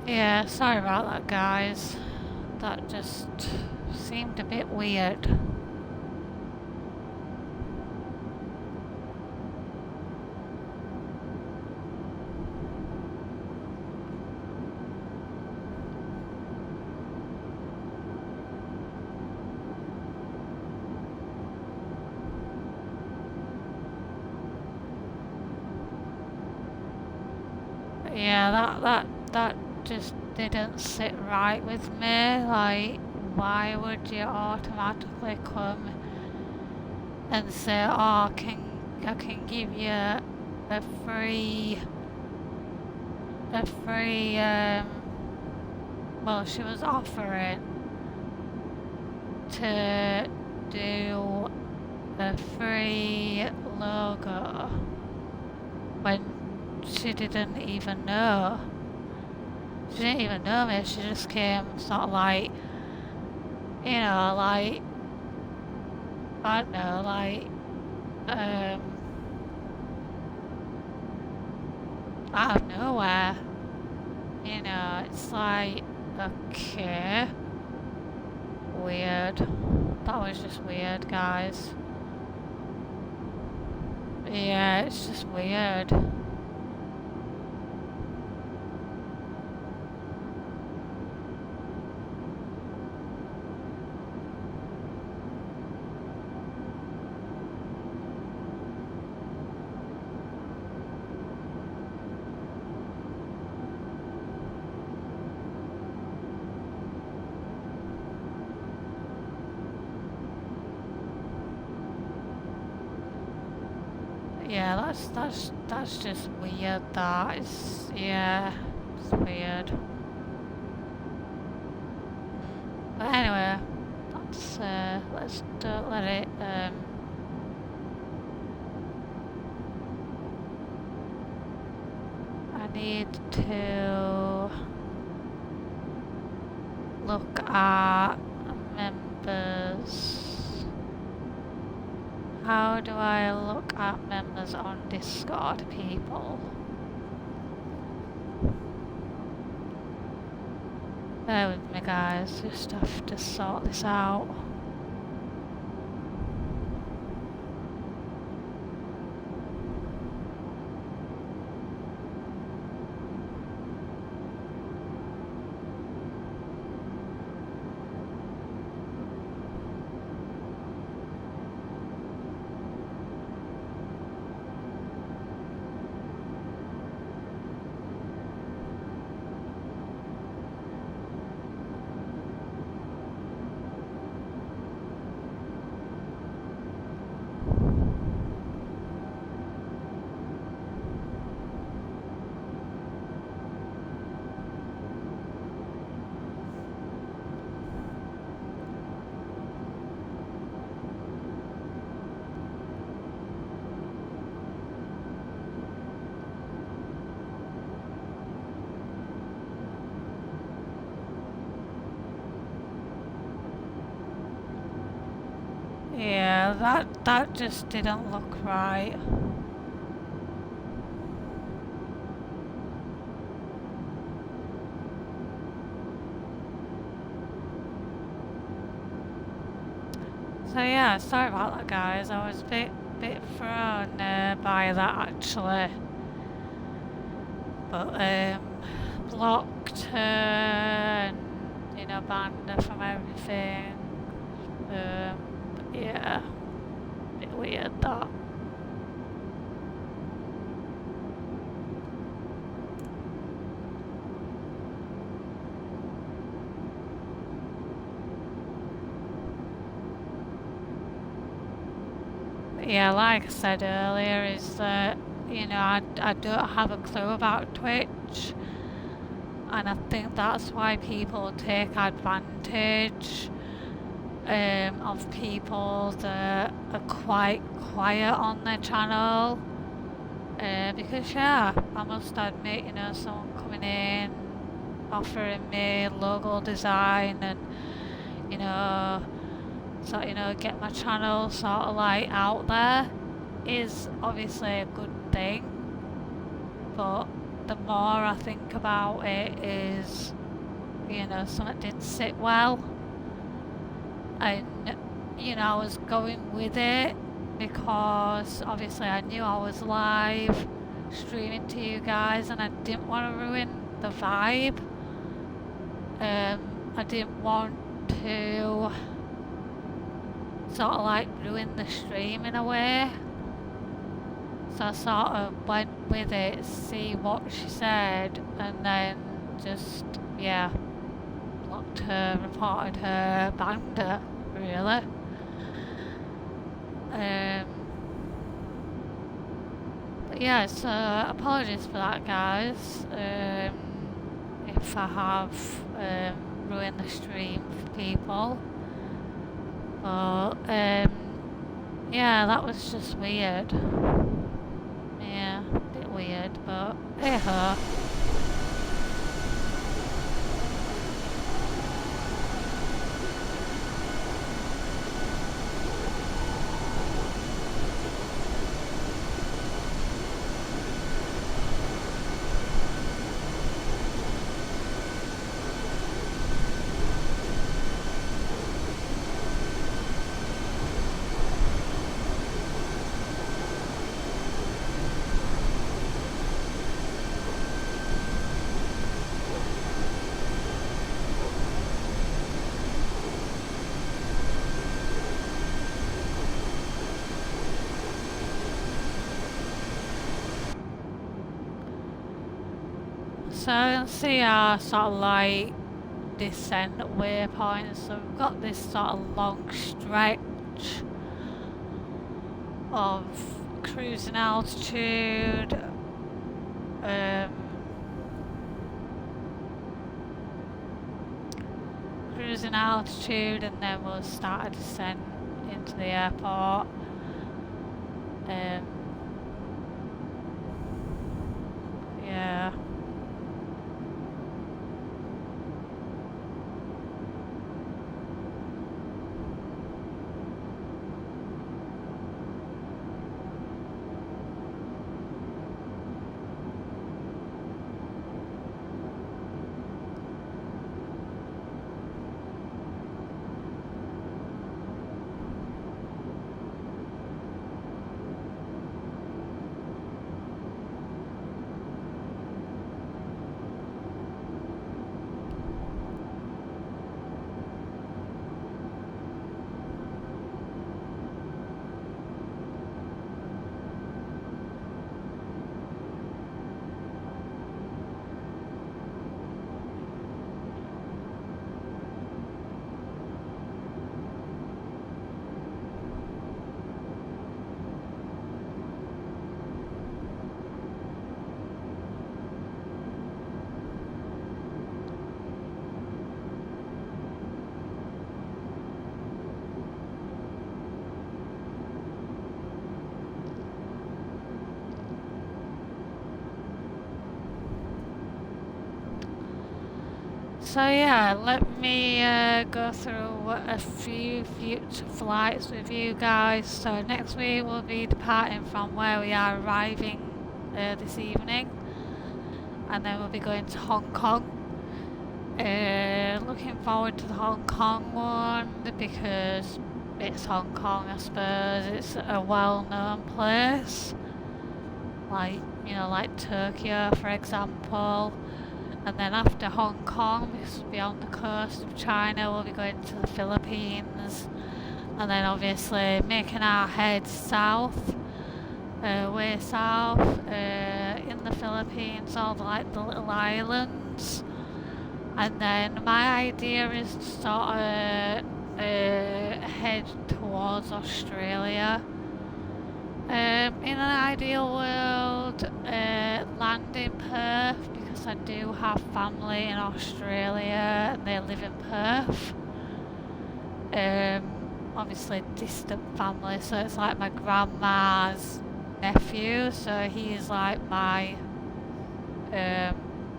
Yeah, sorry about that, guys. That just seemed a bit weird. But yeah, that that just didn't sit right with me. Like, why would you automatically come and say, oh, I can give you a free, well, she was offering to do a free logo when she didn't even know. She didn't even know me, she just came sort of like, you know, like, I don't know, like, out of nowhere. You know, it's like, okay, weird. That was just weird, guys. Yeah, it's just weird. Yeah, that's just weird. That is, yeah, it's weird. But anyway, let's don't let it I need to look at members. How do I look at members on Discord, people? Bear with me, guys, just have to sort this out. Yeah, that just didn't look right. So yeah, sorry about that, guys. I was a bit thrown by that actually, but blocked her and you know banned her from everything. Yeah, a bit weird that. Yeah, like I said earlier, is that, you know, I don't have a clue about Twitch, and I think that's why people take advantage of people that are quite quiet on their channel. Because yeah, I must admit, you know, someone coming in, offering me logo design and, you know, so, you know, get my channel sort of like out there is obviously a good thing, but the more I think about it is, you know, something didn't sit well, and, you know, I was going with it because obviously I knew I was live streaming to you guys and I didn't want to ruin the vibe. I didn't want to sort of like ruin the stream in a way, so I sort of went with it, see what she said, and then just, yeah, blocked her, reported her, banged her, really. But yeah, so apologies for that, guys. If I have ruined the stream for people. But yeah, that was just weird. Yeah, a bit weird, but hey ho. So you can see our sort of like descent waypoints. So we've got this sort of long stretch of cruising altitude. Cruising altitude, and then we'll start a descent into the airport. Yeah. So yeah, let me go through a few future flights with you guys. So next week we'll be departing from where we are arriving this evening, and then we'll be going to Hong Kong. Looking forward to the Hong Kong one because it's Hong Kong, I suppose. It's a well-known place, like, you know, like Tokyo, for example. And then after Hong Kong, this will be on the coast of China, we'll be going to the Philippines, and then obviously making our head south, way south, in the Philippines, all the little islands. And then my idea is to sort of head towards Australia. In an ideal world, land in Perth, because I do have family in Australia and they live in Perth. Obviously distant family, so it's like my grandma's nephew, so he's like my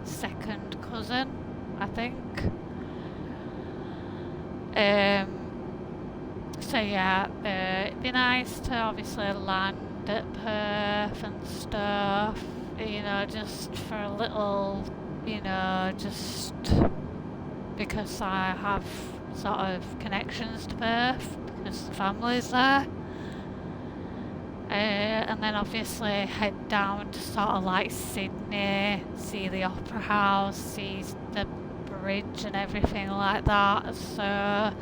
second cousin, I think. So yeah, it'd be nice to obviously land at Perth and stuff, you know, just for a little, you know, just because I have sort of connections to Perth, because the family's there. And then obviously head down to sort of like Sydney, see the Opera House, see the bridge and everything like that. So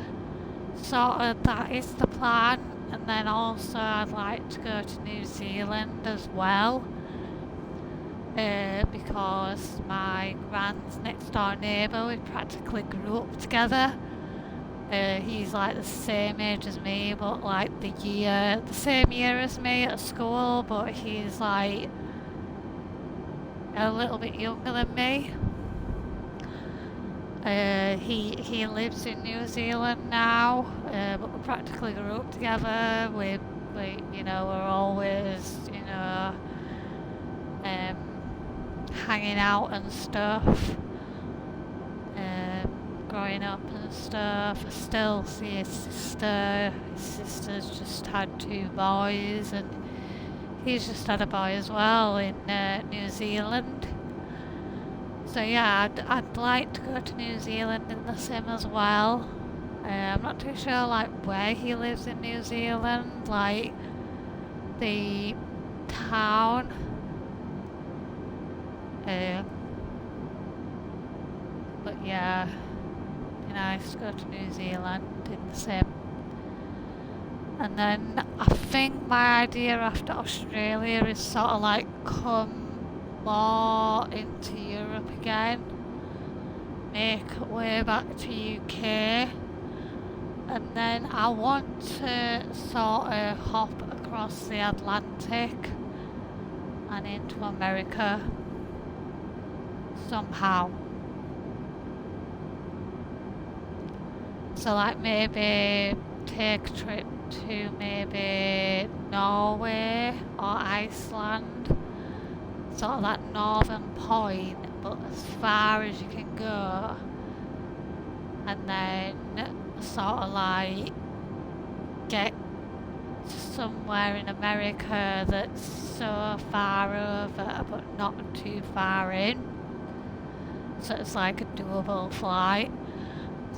sort of that is the plan. And then also I'd like to go to New Zealand as well. because my grand's next door neighbour, we practically grew up together. He's like the same age as me, but like the same year as me at school, but he's like a little bit younger than me. He lives in New Zealand now, but we practically grew up together. We we're always, hanging out and stuff. Growing up and stuff. I still see his sister. His sister's just had 2 boys, and he's just had a boy as well in New Zealand. So yeah, I'd like to go to New Zealand in the sim as well. I'm not too sure like where he lives in New Zealand, like the town. But yeah, it'd be nice to go to New Zealand in the sim. And then I think my idea after Australia is sort of like come more into Europe again, make way back to UK, and then I want to sort of hop across the Atlantic and into America somehow. So like maybe take a trip to maybe Norway or Iceland, sort of that northern point, but as far as you can go, and then sort of like get to somewhere in America that's so far over but not too far in, so it's like a doable flight.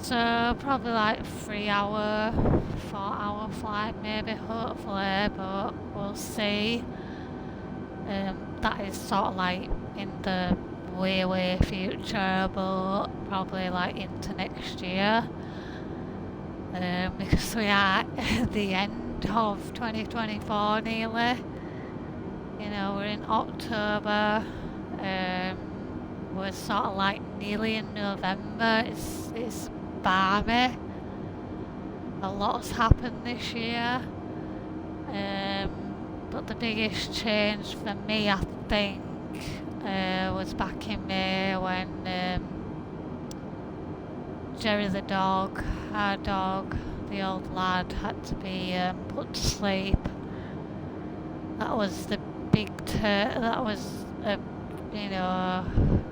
So probably like 3-hour, 4-hour flight maybe, hopefully, but we'll see. That is sort of like in the way future, but probably like into next year, because we are at the end of 2024 nearly. We're in October, we're sort of like nearly in November. It's balmy. A lot's happened this year, but the biggest change for me, I think, was back in May when Jerry the dog, our dog, the old lad, had to be put to sleep. That was the that was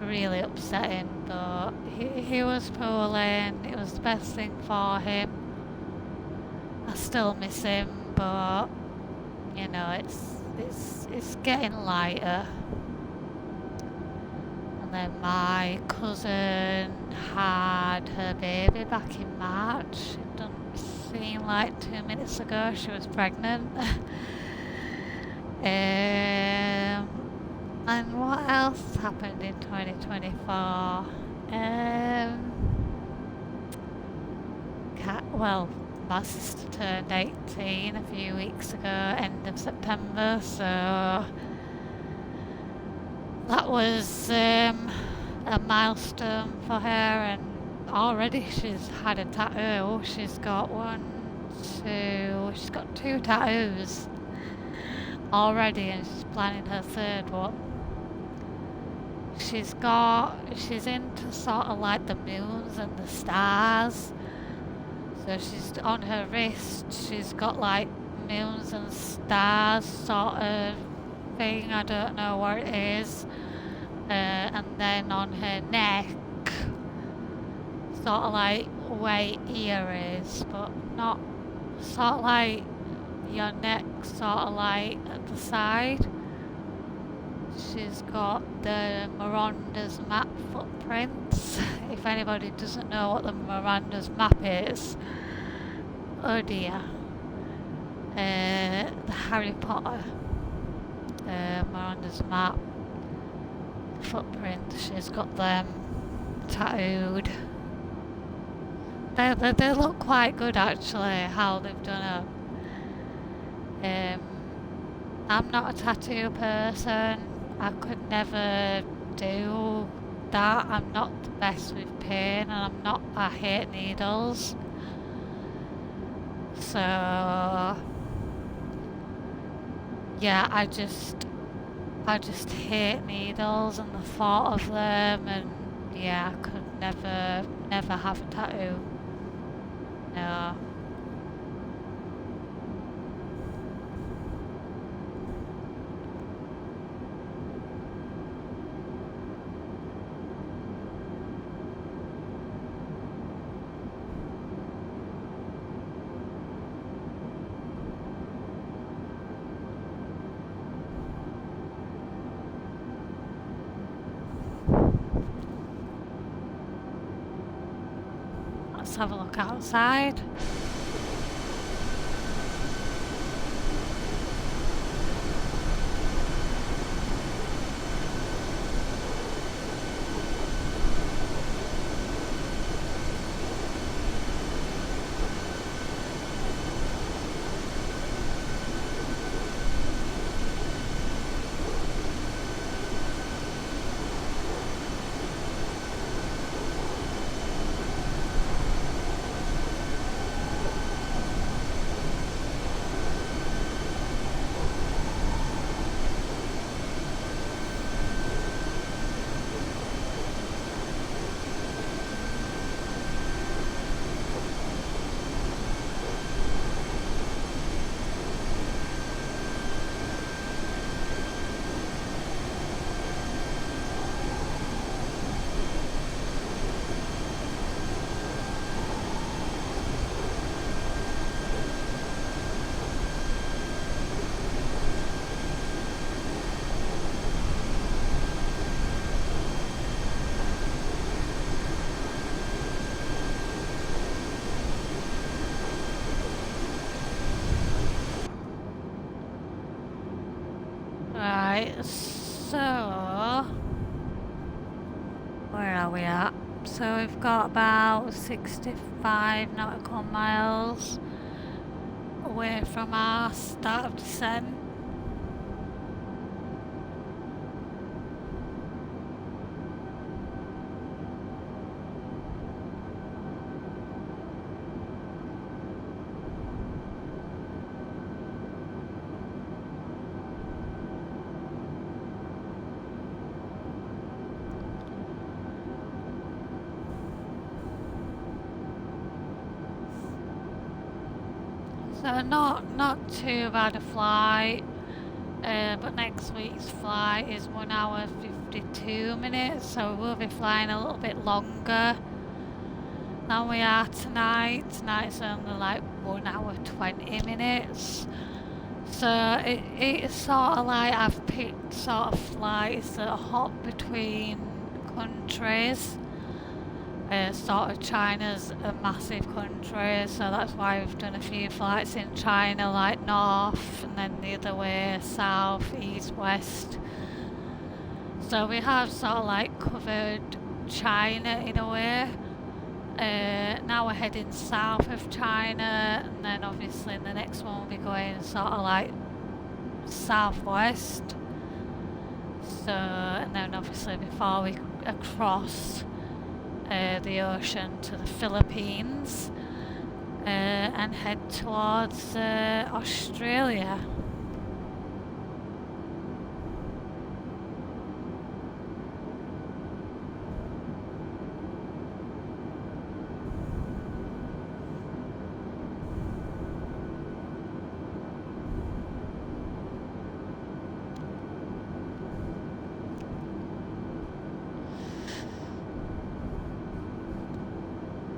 really upsetting, but he was poorly and it was the best thing for him. I still miss him, but it's getting lighter. And then my cousin had her baby back in March. It doesn't seem like 2 minutes ago she was pregnant. And what else happened in 2024? My sister turned 18 a few weeks ago, end of September, so that was a milestone for her, and already she's had a tattoo. She's got 2 tattoos already, and she's planning her 3rd one. She's into sort of like the moons and the stars. So she's on her wrist, she's got like moons and stars sort of thing, I don't know what it is. And then on her neck, sort of like where your ear is, but not sort of like your neck, sort of like at the side. She's got the Miranda's map footprints. If anybody doesn't know what the Miranda's map is, oh dear. The Harry Potter Miranda's map footprints, she's got them tattooed. They look quite good actually, how they've done them. I'm not a tattoo person. I could never do that. I'm not the best with pain, and I hate needles. So, yeah, I just hate needles and the thought of them, and yeah, I could never have a tattoo. No. Let's have a look outside. Right, so where are we at? So we've got about 65 nautical miles away from our start of descent. So not too bad a flight, but next week's flight is 1 hour 52 minutes, so we'll be flying a little bit longer than we are tonight. Tonight's only like 1 hour 20 minutes. So it's sort of like I've picked sort of flights that hop between countries. Sort of China's a massive country, so that's why we've done a few flights in China, like north and then the other way, south, east, west. So we have sort of like covered China in a way. Now we're heading south of China, and then obviously the next one will be going sort of like southwest. So, and then obviously before we cross the ocean to the Philippines and head towards Australia.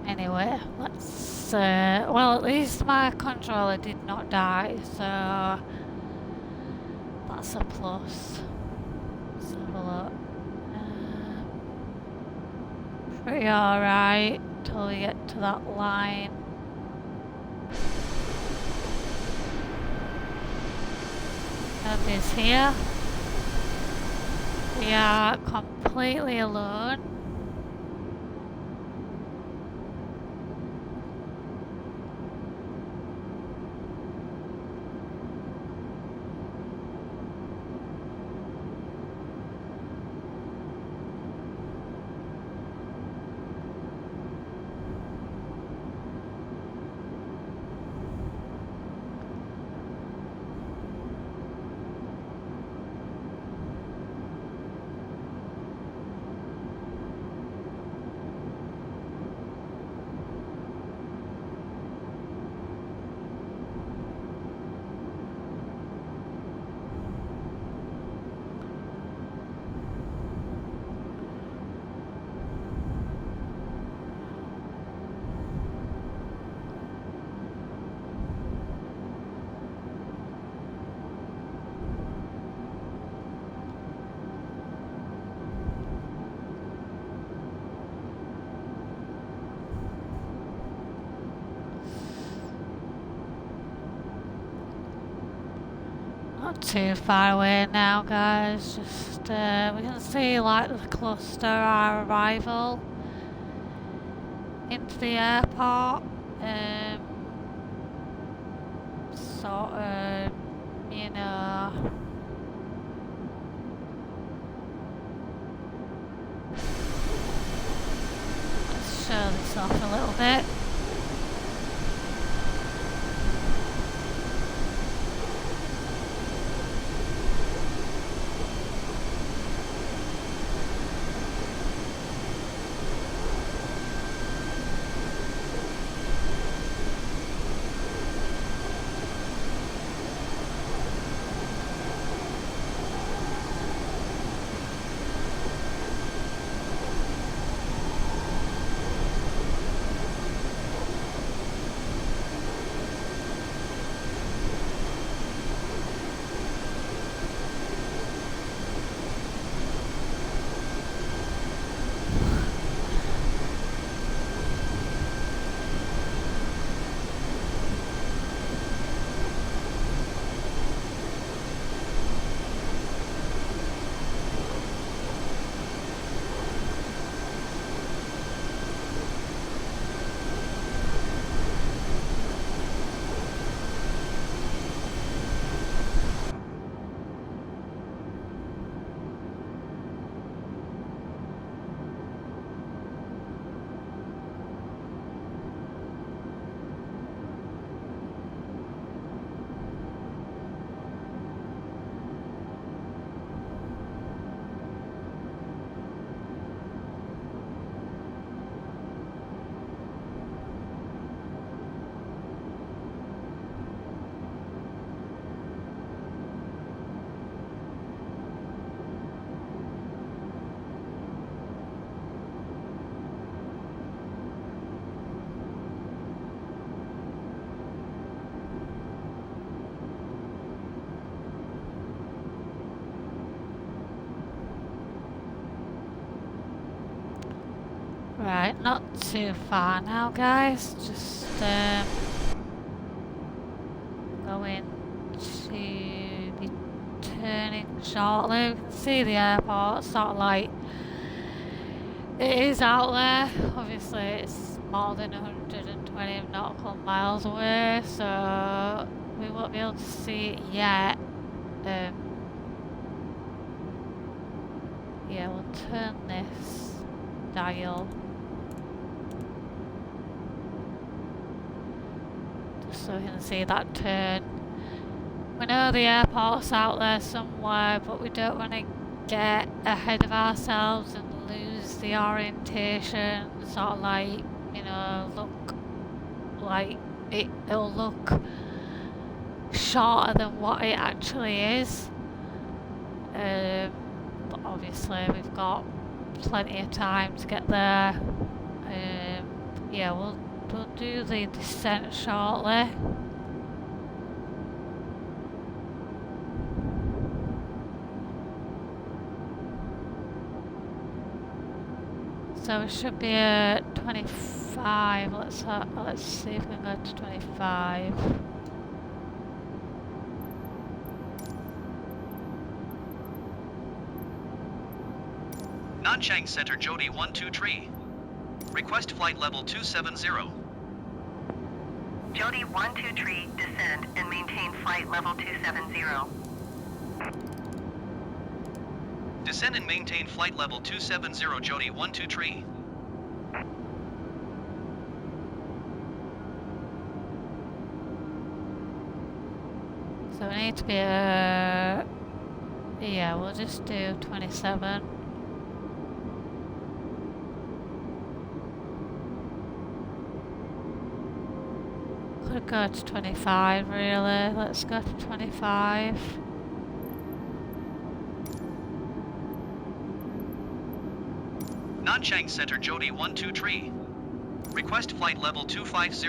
Anyway, let's well, at least my controller did not die, so that's a plus. Let's have a look. Pretty alright till we get to that line. Nobody's here. We are completely alone. not too far away now, guys. Just we can see like the cluster our arrival into the airport. Sort of, you know. Let's show this off a little bit. Right, not too far now, guys. Just going to be turning shortly. We can see the airport, sort of like it is out there. Obviously, it's more than 120 nautical miles away, so we won't be able to see it yet. Yeah, we'll turn this dial. So we can see that turn. We know the airport's out there somewhere, but we don't want to get ahead of ourselves and lose the orientation. Sort of like, you know, look like it'll look shorter than what it actually is. But obviously we've got plenty of time to get there. Yeah, we'll do the descent shortly. So we should be at 25. Let's see if we can go to 25. Nanchang Center Jody 123. Request flight level 270. Jody 123, descend and maintain flight level 270. Descend and maintain flight level 270 Jody 123. So we need to be yeah, we'll just do 27. Could go to 25 really. Let's go to 25. Nanchang Center Jody 123. Request flight level 250.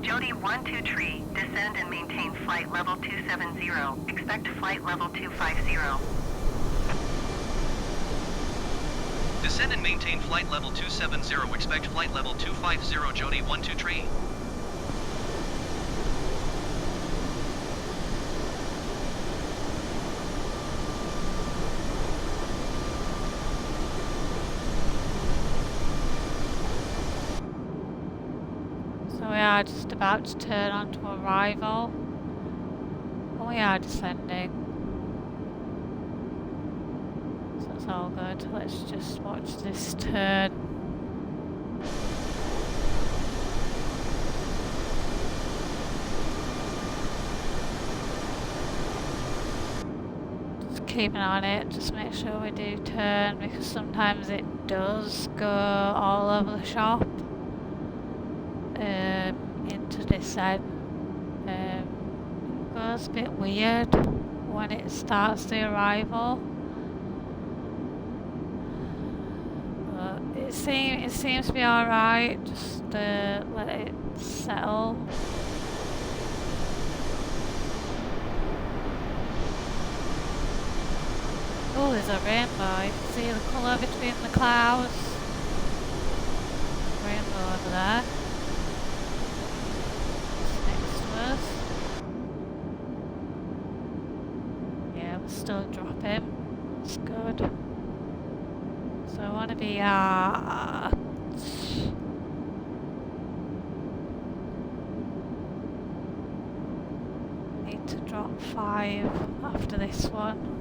Jody 123, descend and maintain flight level 270. Expect flight level 250. Descend and maintain flight level 270. Expect flight level 250 Jody 123. are just about to turn onto arrival. And we are descending. So it's all good. Let's just watch this turn. Keep an eye on it, just make sure we do turn, because sometimes it does go all over the shop into descent. It goes a bit weird when it starts the arrival, but it seems to be alright. Just let it settle. Oh, there's a rainbow. You can see the colour between the clouds. Rainbow over there. It's next to us. Yeah, we're still dropping. That's good. So I want to be at... Need to drop 5 after this one.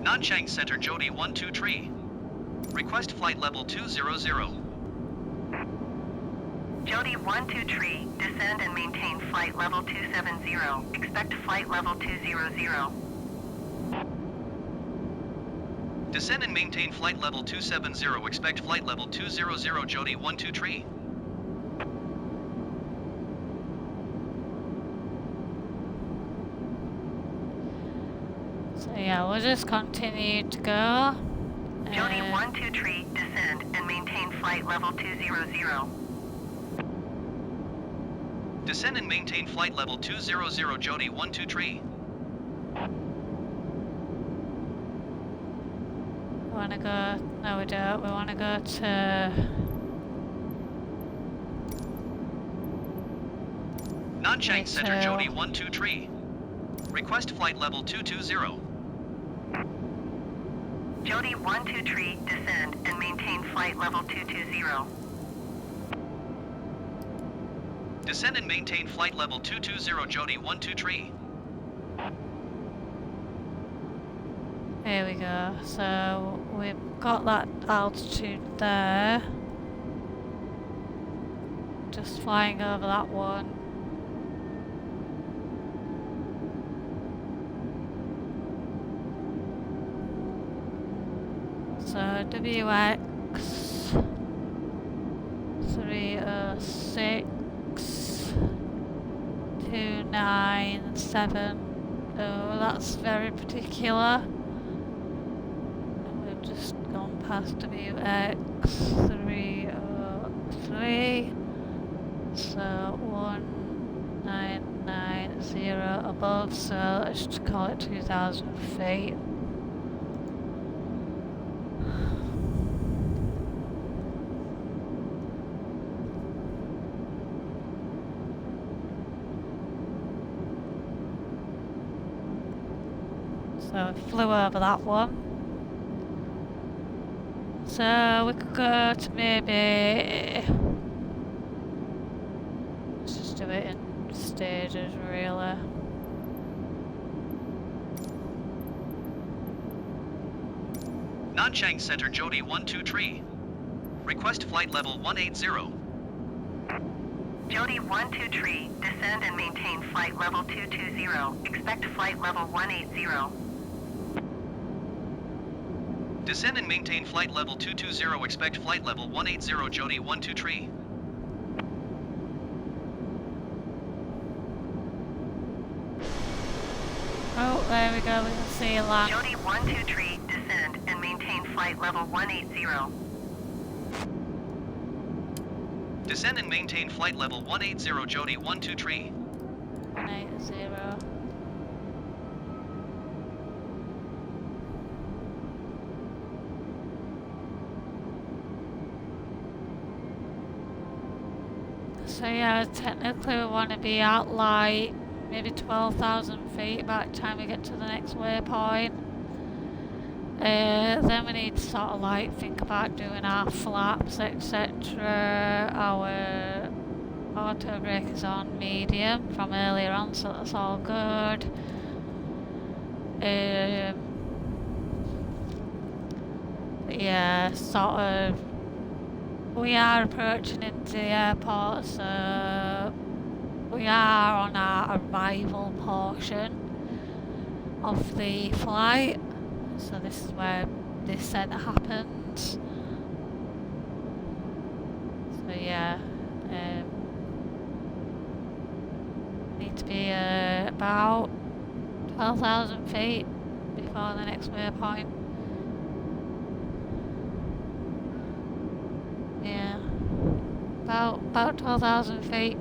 Nanchang Center Jody 123. Request flight level 200. Jody 123, descend and maintain flight level 270. Expect flight level 200. Descend and maintain flight level 270. Expect flight level 200 Jody 123. So yeah, we'll just continue to go. Jody 123, descend and maintain flight level 200. Descend and maintain flight level 200 Jody 123. We want to go... No, we don't. We want to go to... Nanchang Center Jody 123. Request flight level 220. Jody 123, descend and maintain flight level 220. Descend and maintain flight level 220 Jody 123. Here we go. So we've got that altitude there. Just flying over that one. So WX 306 297. Oh, that's very particular. And we've just gone past WX 303. So 1990 above. So let's just call it 2,000 feet. So we flew over that one. So we could go to maybe... Let's just do it in stages, really. Nanchang Center Jody 123. Request flight level 180. Jody 123, descend and maintain flight level 220. Expect flight level 180. Descend and maintain flight level 220. Expect flight level 180 Jody 123. Oh, there we go, we can see a land. Jody 123, descend and maintain flight level 180. Descend and maintain flight level 180 Jody 123. 180. So yeah, technically we want to be at like maybe 12,000 feet by the time we get to the next waypoint. Then we need to sort of like think about doing our flaps, etc. Our auto brake is on medium from earlier on, so that's all good. Yeah, sort of. We are approaching into the airport, so we are on our arrival portion of the flight. So this is where descent happens. So yeah, need to be about 12,000 feet before the next waypoint. Yeah, about 12,000 feet.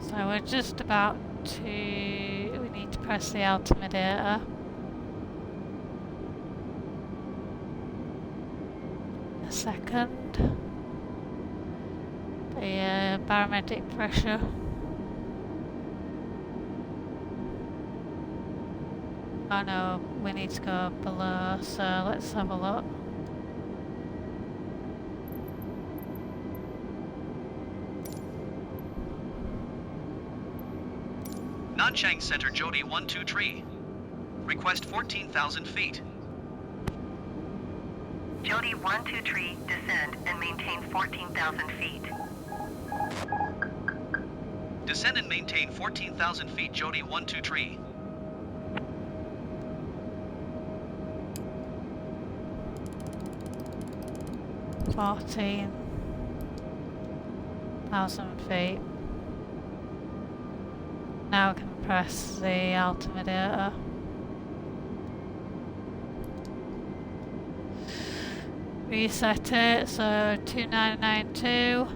So we're just about to, we need to press the altimeter. A second. The barometric pressure. Oh no, we need to go below, so let's have a look. Nanchang Center Jody 123. Request 14,000 feet. Jody 123, descend and maintain 14,000 feet. Descend and maintain 14,000 feet Jody 123. $14,000 feet. Now we can press the altimeter. Reset it, so 2992.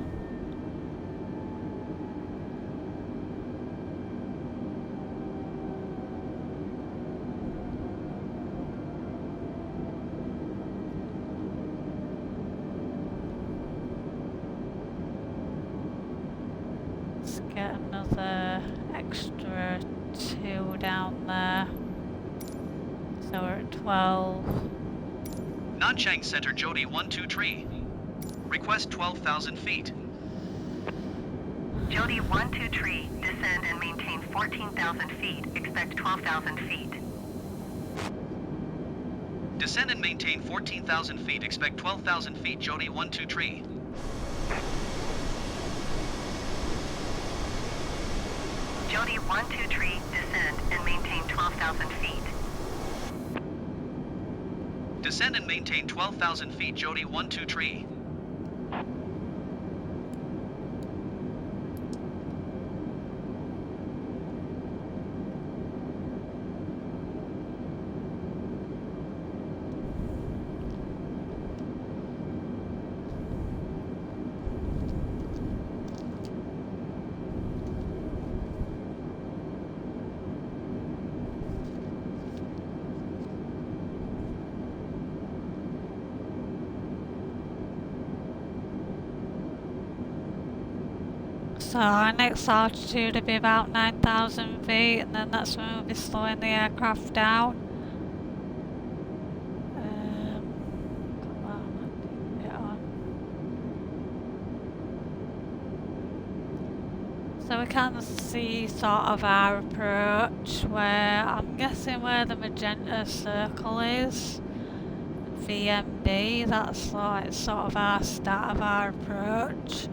Let's get another extra 2 down there. So we're at 12. Nanchang Center Jody 123. Request 12,000 feet. Jody 123, descend and maintain 14,000 feet. Expect 12,000 feet. Descend and maintain 14,000 feet. Expect 12,000 feet Jody 123. Jody 123, descend and maintain 12,000 feet. Descend and maintain 12,000 feet Jody 123. So our next altitude will be about 9,000 feet, and then that's when we'll be slowing the aircraft down. Come on, get on. So we can see sort of our approach where I'm guessing where the magenta circle is. VMD, that's like sort of our start of our approach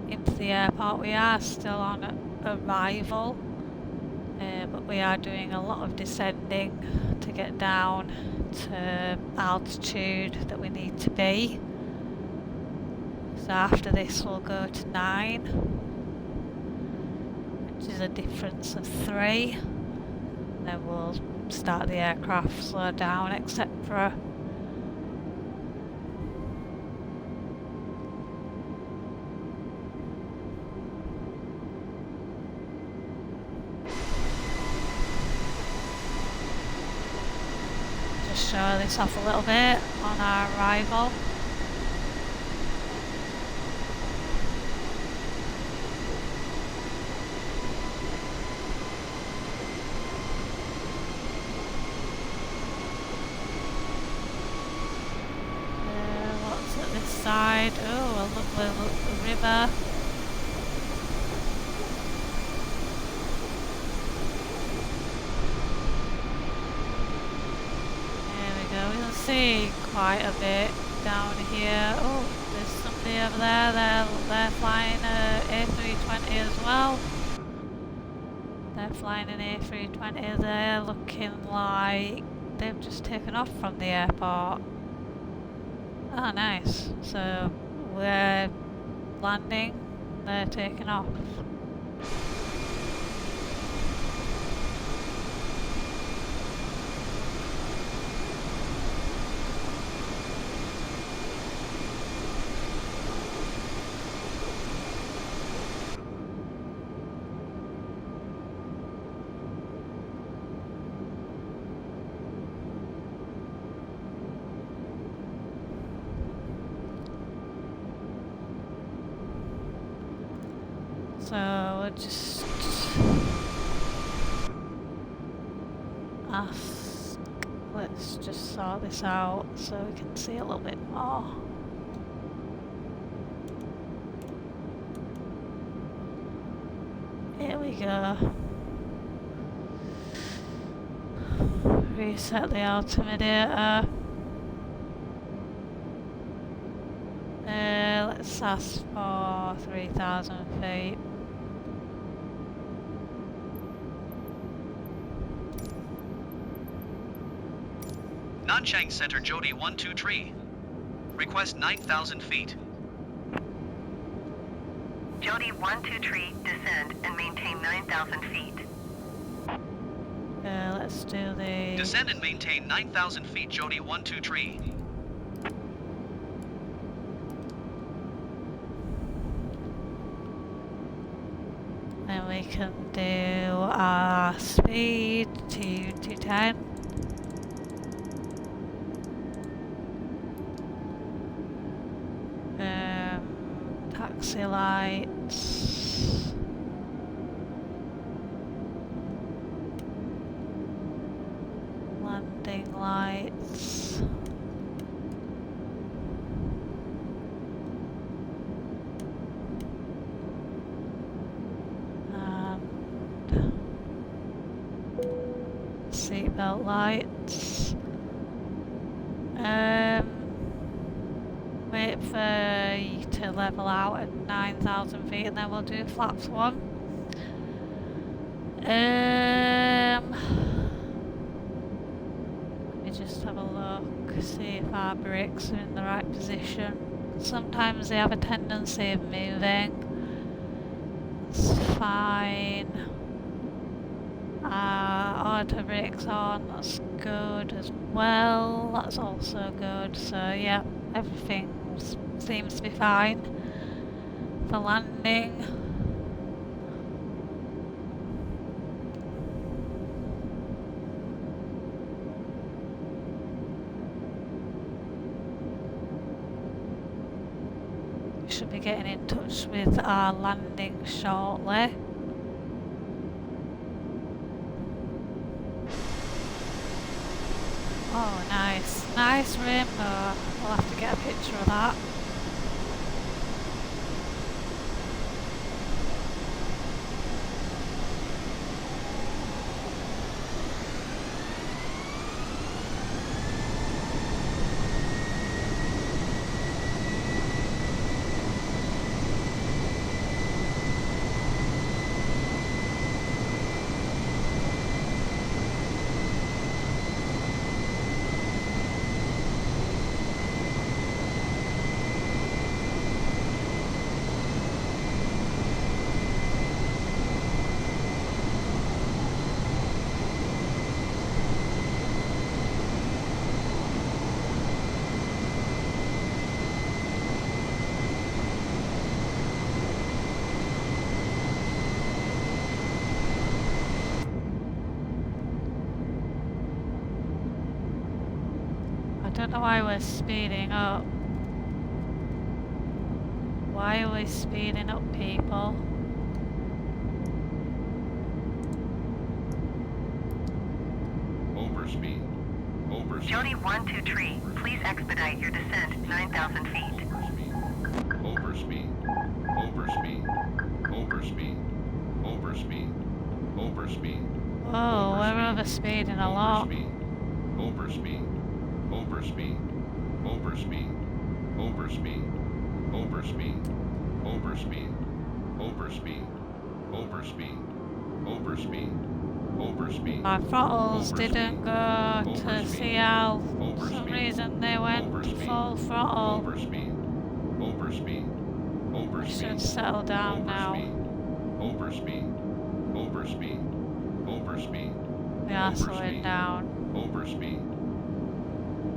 into the airport. We are still on arrival, but we are doing a lot of descending to get down to altitude that we need to be. So after this we'll go to 9, which is a difference of 3. Then we'll start the aircraft, slow down, etc. Just show this off a little bit on our arrival. Side. Oh, a lovely river. There we go. We can see quite a bit down here. Oh, there's somebody over there. They're flying a A320 as well. They're flying an A320. They're looking like they've just taken off from the airport. Oh, nice. So we're landing, they're taking off. So we'll just ask, let's just sort this out so we can see a little bit more. Here we go. Reset the altimeter. Let's ask for 3,000 feet. Nanchang Center Jody 123. Request 9,000 feet. Jody 123, descend and maintain 9,000 feet. Let's do the... Descend and maintain 9,000 feet, Jody 123. Then we can do our speed to 210. Taxi lights. Landing lights. Seatbelt lights. Wait for you to level out at 9,000 feet and then we'll do flaps 1. Let me just have a look, see if our brakes are in the right position. Sometimes they have a tendency of moving. It's fine. Auto brakes on, that's good as well, that's also good, so yeah, everything seems to be fine for landing. We should be getting in touch with our landing shortly. Oh, nice. Nice rainbow. We'll have to get a picture of that. don't know why we're speeding up. Why are we speeding up, people? Overspeed. Overspeed. Jody 123, please expedite your descent 9,000 feet. Overspeed. Overspeed. Overspeed. Overspeed. Overspeed. Oh, we're overspeeding a lot. Overspeed. Overspeed. Overspeed. Overspeed. Overspeed. Overspeed. Overspeed. Overspeed. Overspeed. Overspeed. Our throttles Overspeed. didn't go to Overspeed. CL. For some Overspeed. reason they went Overspeed. full throttle. Overspeed. Overspeed. We Overspeed. should settle down now. Overspeed. Overspeed. Overspeed. We are Overspeed. slowing down. Overspeed.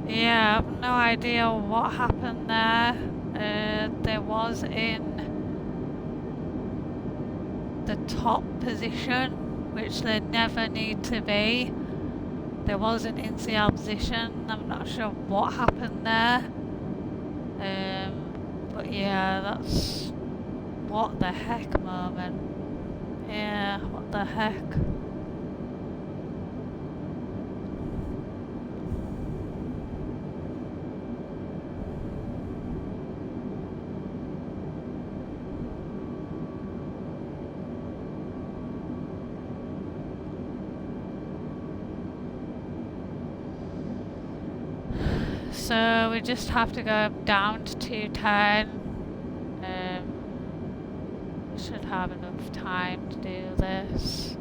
Yeah, I have no idea what happened there. There was in the top position, which they never need to be. There wasn't in CL position. I'm not sure what happened there. But yeah, that's what the heck moment. Yeah, what the heck. So we just have to go down to 210. We should have enough time to do this.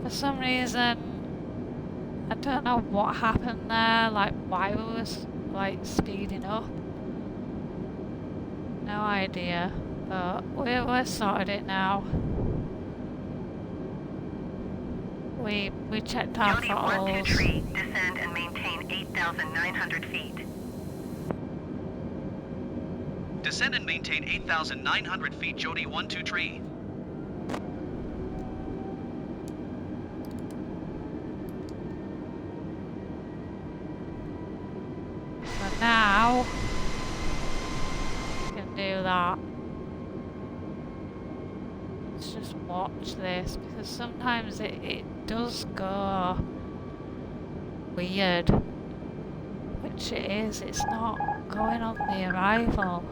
For some reason, I don't know what happened there, like why we was like speeding up. No idea, but we're sorted it now. We checked our Jody throttles. 123, descend and maintain 8,900 feet. Descend and maintain 8,900 feet, Jody 123. So now we can do that. Let's just watch this because sometimes it does go weird, which it is. It's not going on the arrival.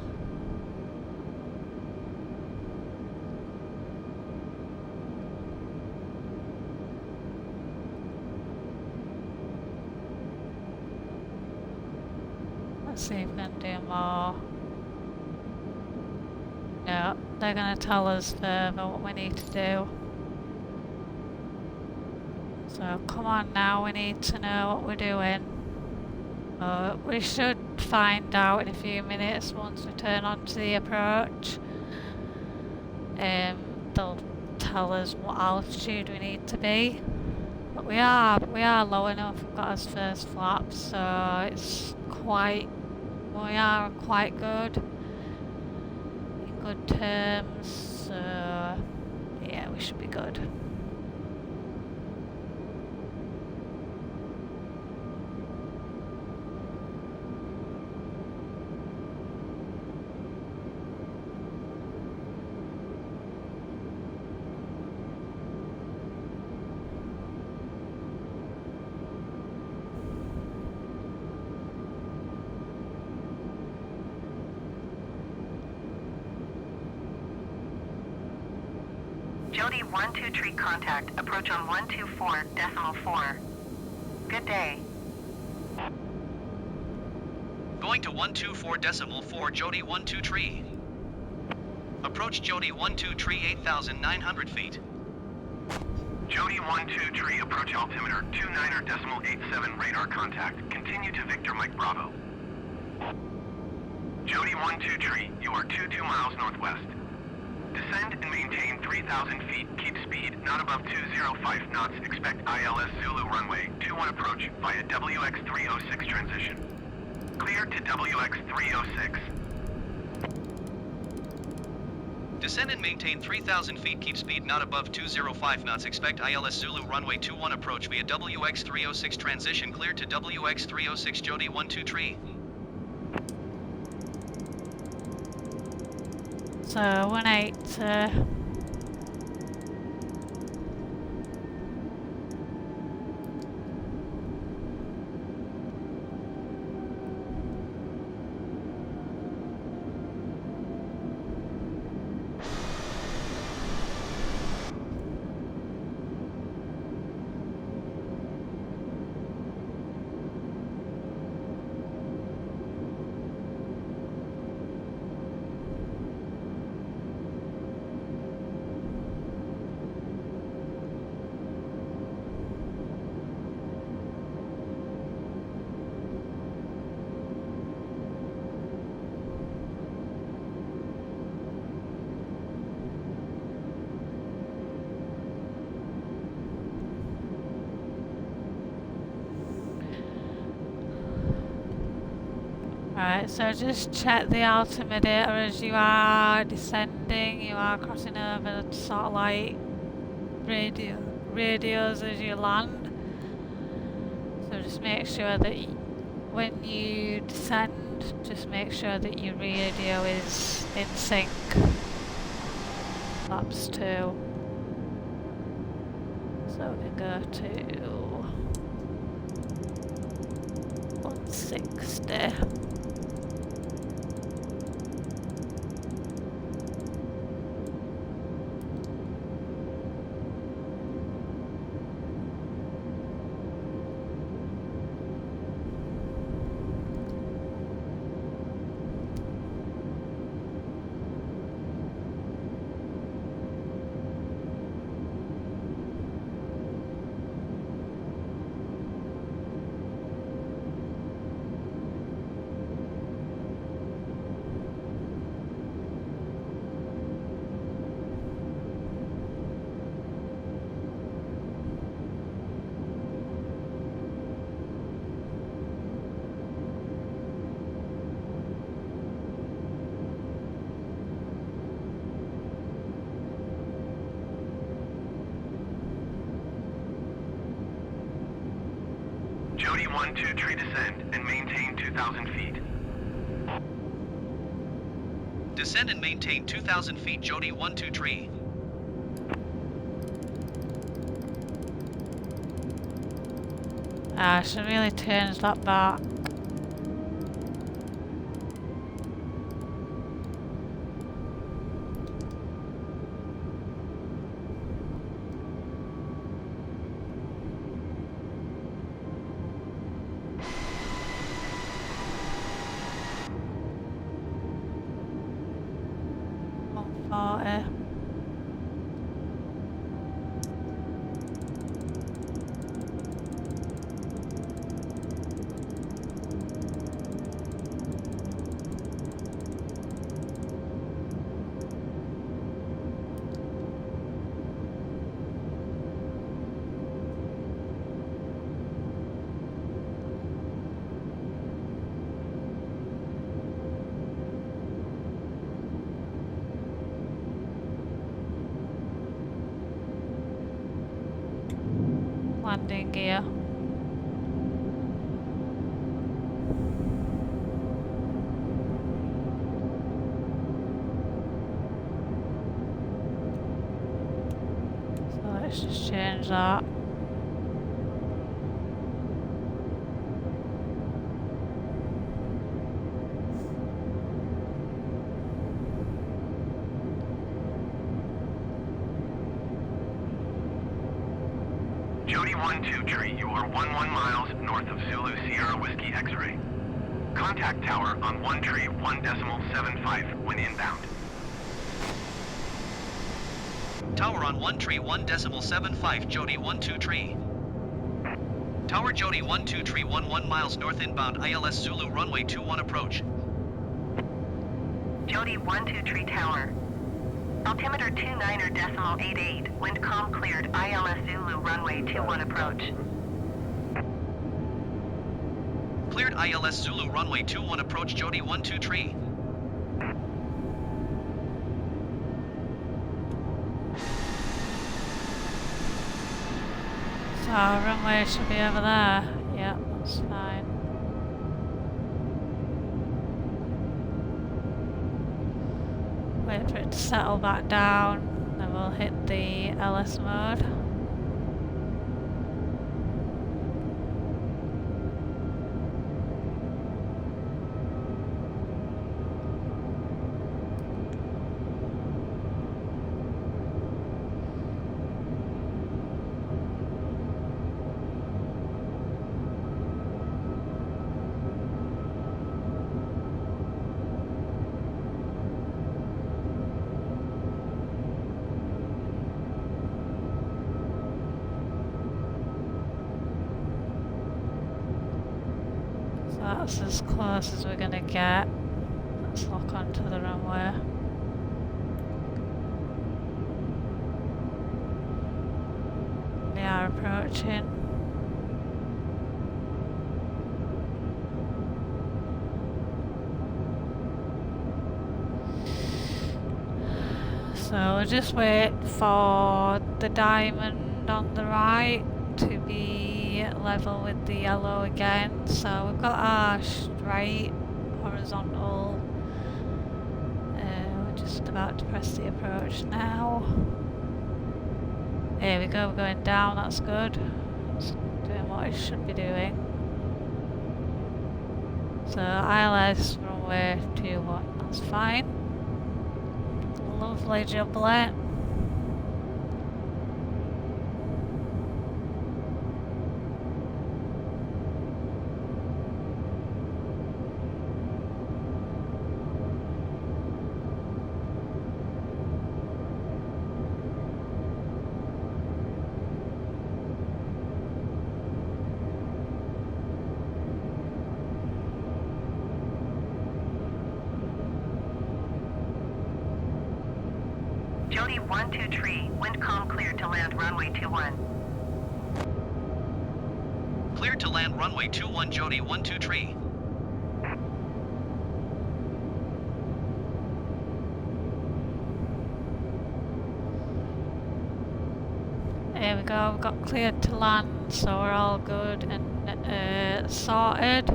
Let's see if we can do more. No, they're going to tell us further what we need to do. So come on now, we need to know what we're doing. We should find out in a few minutes once we turn onto the approach. They'll tell us what altitude we need to be. But we are low enough, we've got our first flap, so we are quite good. In good terms, so yeah, we should be good. Jody 123 contact. Approach on 124.4. Good day. Going to 124.4, Jody 123. Approach Jody 123, 8,900 feet. Jody 123, approach altimeter 29.87 radar contact. Continue to Victor Mike Bravo. Jody 123, you are 22 miles northwest. Descend and maintain 3,000 feet. Keep speed not above 205 knots. Expect ILS Zulu runway 21 approach via WX 306 transition. Clear to WX 306. Descend and maintain 3,000 feet. Keep speed not above 205 knots. Expect ILS Zulu runway 21 approach via WX306 transition cleared to WX306 Jody 12 tree. So 18. Right, so just check the altimeter as you are descending. You are crossing over the satellite radios as you land. So just make sure that when you descend, just make sure that your radio is in sync. Flaps 2. So we can go to 160. Jody 12 tree descend and maintain 2,000 feet. Descend and maintain 2,000 feet. Jody 12 tree. I should really change that back. Landing gear. So let's just change that. Jody 12 tree, you are 11 miles north of Zulu Sierra Whiskey X-ray. Contact tower on 1 tree 1.75 when inbound. Tower on 1 tree 1.75 Jody 12 tree. Tower Jody 12 tree 11 miles north inbound ILS Zulu runway 21 approach. Jody 12 tree tower. Altimeter 29.88, wind calm cleared, ILS Zulu runway 21 approach. Cleared ILS Zulu runway 21 approach Jody 12 tree. Oh, runway should be over there. Yeah, that's fine. Wait for it to settle back down, then we'll hit the LS mode. That's as close as we're gonna get. Let's lock onto the runway. We are approaching. So we'll just wait for the diamond on the right to be level with the yellow again. So we've got our straight horizontal. We're just about to press the approach now. There we go, we're going down, that's good. It's doing what it should be doing. So ILS runway 21, that's fine. Lovely jubbly. Jody 123, wind calm cleared to land runway 21. Cleared to land runway 21 Jody 123. There we go, we've got cleared to land, so we're all good and sorted.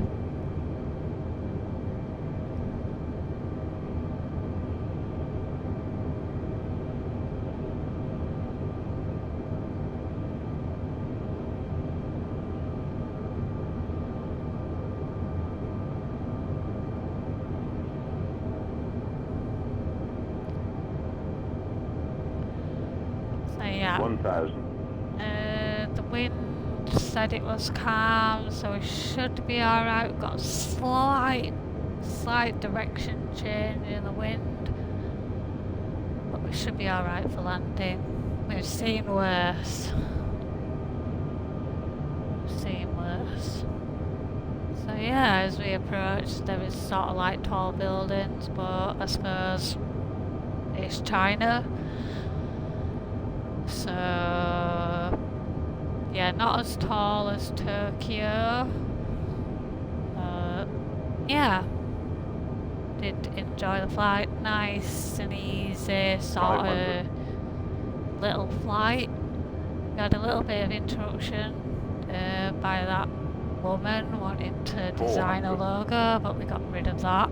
So yeah. 1,000. The wind said it was calm, so we should be alright. We've got a slight direction change in the wind, but we should be alright for landing. We've seen worse. So yeah, as we approach, there is sort of like tall buildings, but I suppose it's China. So yeah, not as tall as Tokyo. Yeah, did enjoy the flight. Nice and easy, sort of little flight. We had a little bit of interruption by that woman wanting to design a logo, but we got rid of that.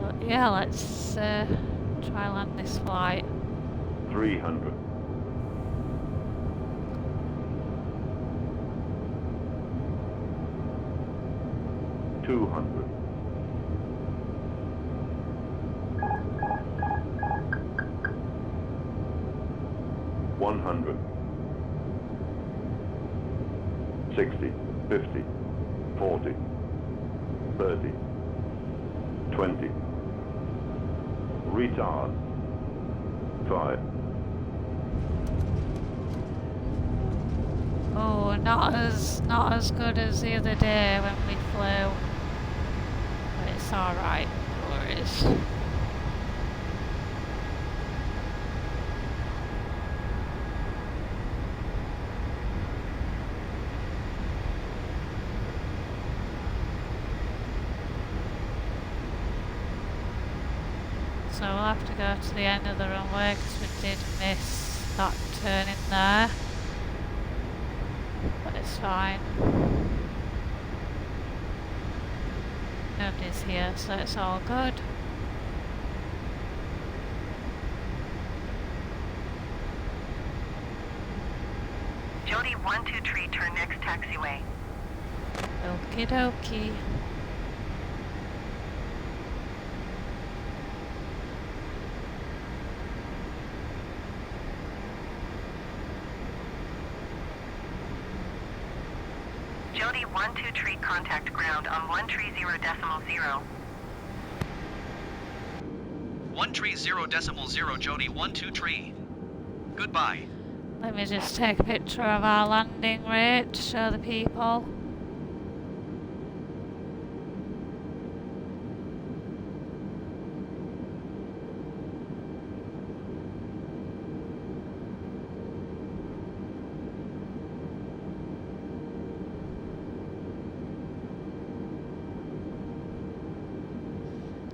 But yeah, let's try land this flight. 300. 200. 100. 60, 50, 40, 30, 20. Retard. 5. Oh, not as good as the other day when we flew. But it's alright, no worries. So we'll have to go to the end of the runway because we did miss that turn in there. it's fine. Nobody's here, so it's all good. Jody 123, turn next taxiway. Okie dokie. Jody 123, contact ground on 130.0. 130.0 Jody 123. Goodbye. Let me just take a picture of our landing rate to show the people.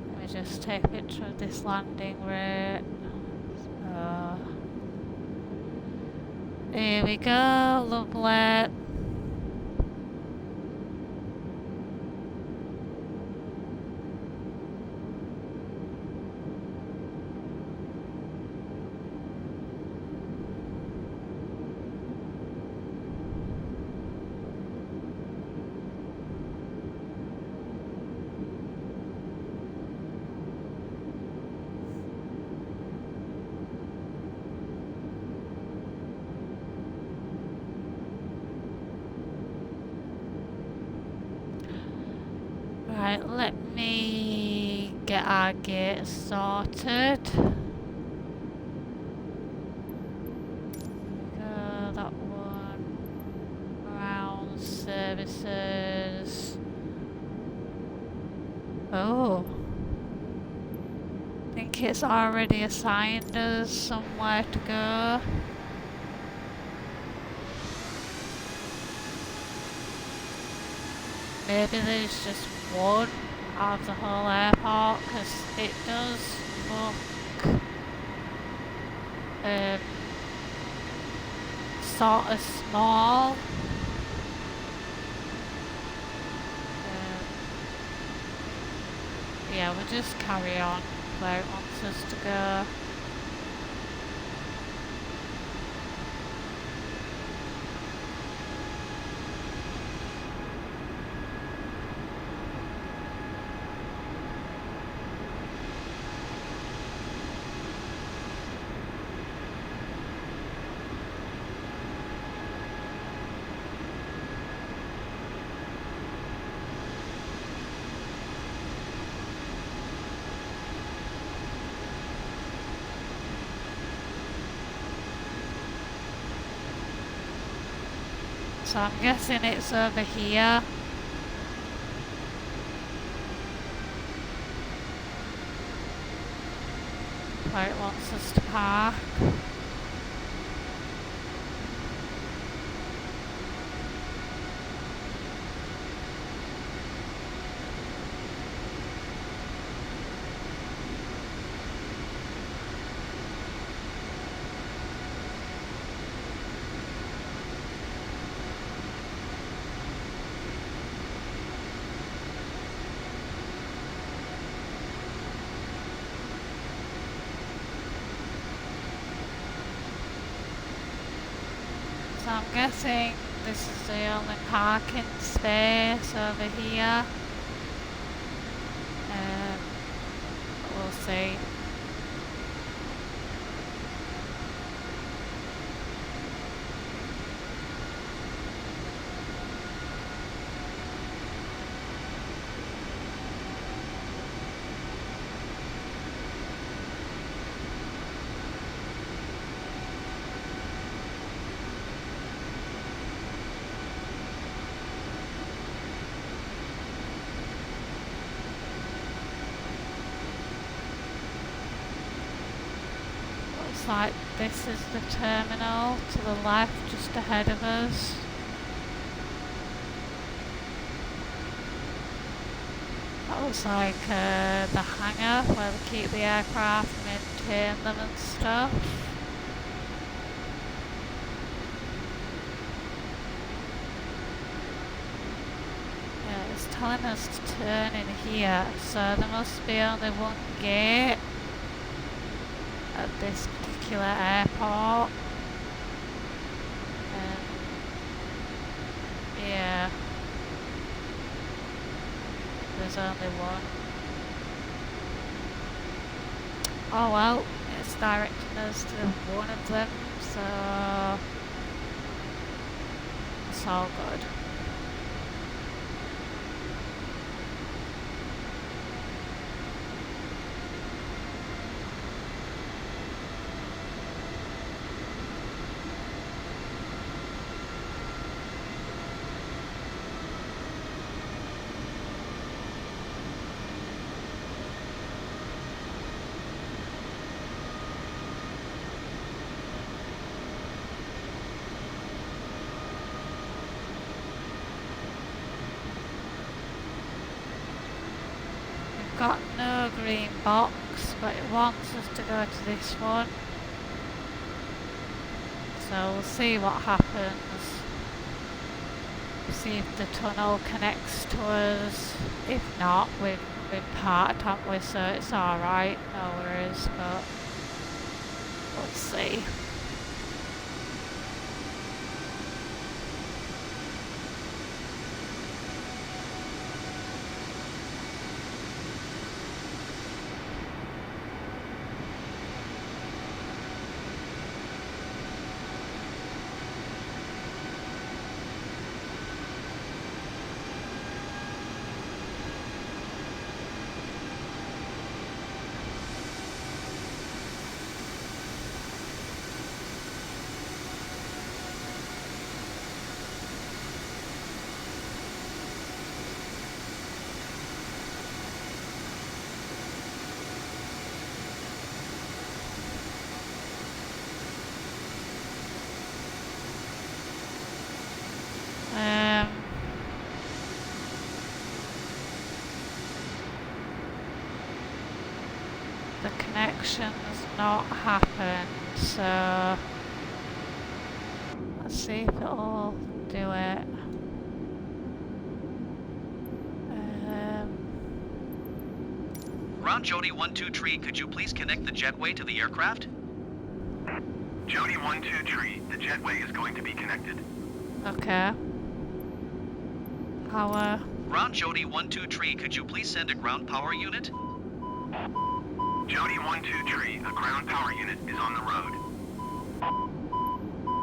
Let me just take a picture of this landing rate. So, here we go, lovely. Right, let me get our gate sorted. Go that one. Ground services. Oh. I think it's already assigned us somewhere to go. Maybe there's just one out of the whole airport, because it does look sort of small. Yeah, we'll just carry on where it wants us to go. So I'm guessing it's over here. Where it wants us to park. So I'm guessing this is the only parking space over here. We'll see. Looks like this is the terminal to the left, just ahead of us. That looks like the hangar where they keep the aircraft, maintain them and stuff. it's telling us to turn in here, so there must be only one gate at this particular airport. Yeah, there's only one. Oh well, it's directing us to one of them, so it's all good. Got no green box, but it wants us to go to this one. So we'll see what happens. See if the tunnel connects to us. If not, we've parked, haven't we? So it's alright, no worries, but we'll see. The connection's not happened, so let's see if it'll do it. Ground Jody 1-2 Tree, could you please connect the jetway to the aircraft? Jody 1-2 Tree, the jetway is going to be connected. Okay. Power. Ground Jody 1-2 Tree, could you please send a ground power unit? Jody 1-2 Tree, a ground power unit is on the road.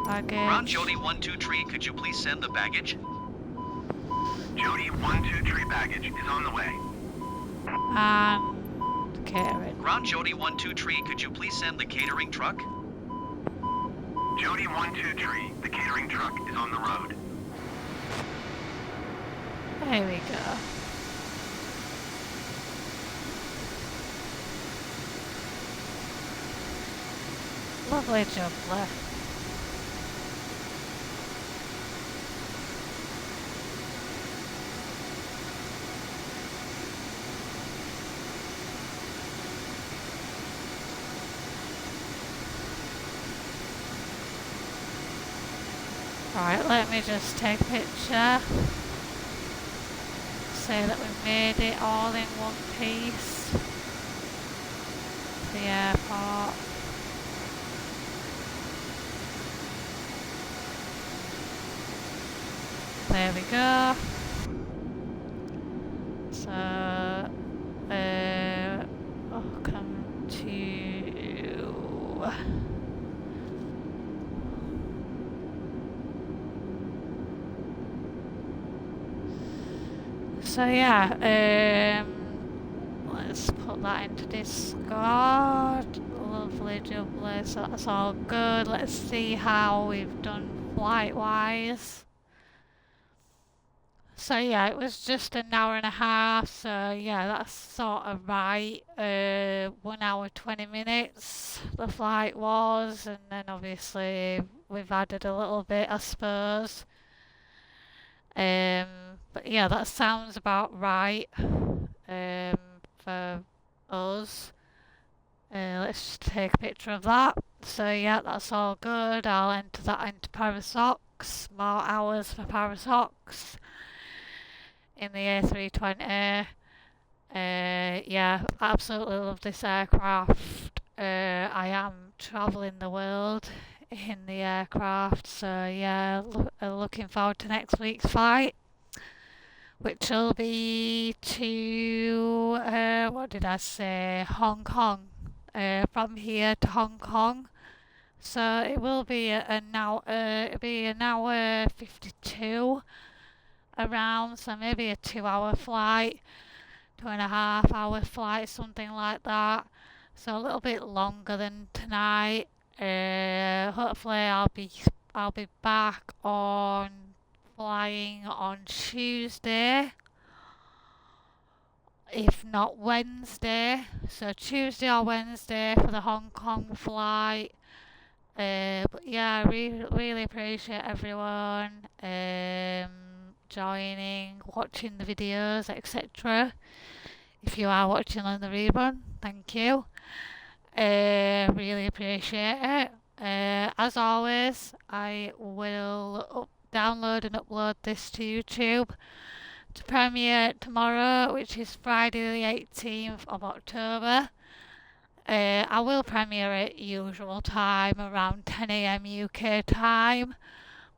Baggage. Ground Jody 1-2 Tree, could you please send the baggage? Jody 1-2 Tree baggage is on the way. And catering. Ground Jody 1-2 Tree, could you please send the catering truck? Jody 1-2 Tree, the catering truck is on the road. There we go. Lovely jubbly. Right, let me just take a picture. Say that we made it all in one piece. The airport. There we go. So, welcome to... So yeah, let's put that into Discord. Lovely jubbly, so that's all good. Let's see how we've done flight-wise. So yeah, it was just an hour and a half, so yeah, that's sort of right. 1 hour 20 minutes the flight was, and then obviously we've added a little bit, I suppose. But yeah, that sounds about right for us. Let's just take a picture of that. So yeah, that's all good. I'll enter that into Parasox. More hours for Parasox. in the A320. Yeah, absolutely love this aircraft. I am travelling the world in the aircraft, so yeah, looking forward to next week's flight, which will be to, what did I say, Hong Kong. From here to Hong Kong. So it will be it'll be an hour 52 around, so maybe a 2 hour flight, 2.5 hour flight, something like that. So a little bit longer than tonight. Hopefully I'll be back on flying on Tuesday, if not Wednesday. So Tuesday or Wednesday for the Hong Kong flight. But yeah, I really appreciate everyone joining, watching the videos, etc. If you are watching on the rerun, thank you. Really appreciate it. As always, I will download and upload this to YouTube to premiere tomorrow, which is Friday the 18th of October. I will premiere at usual time, around 10 a.m. UK time.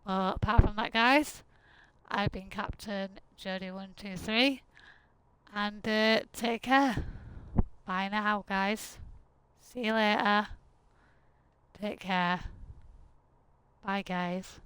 But apart from that, guys, I've been Captain Jodie123, and take care. Bye now, guys. See you later. Take care. Bye, guys.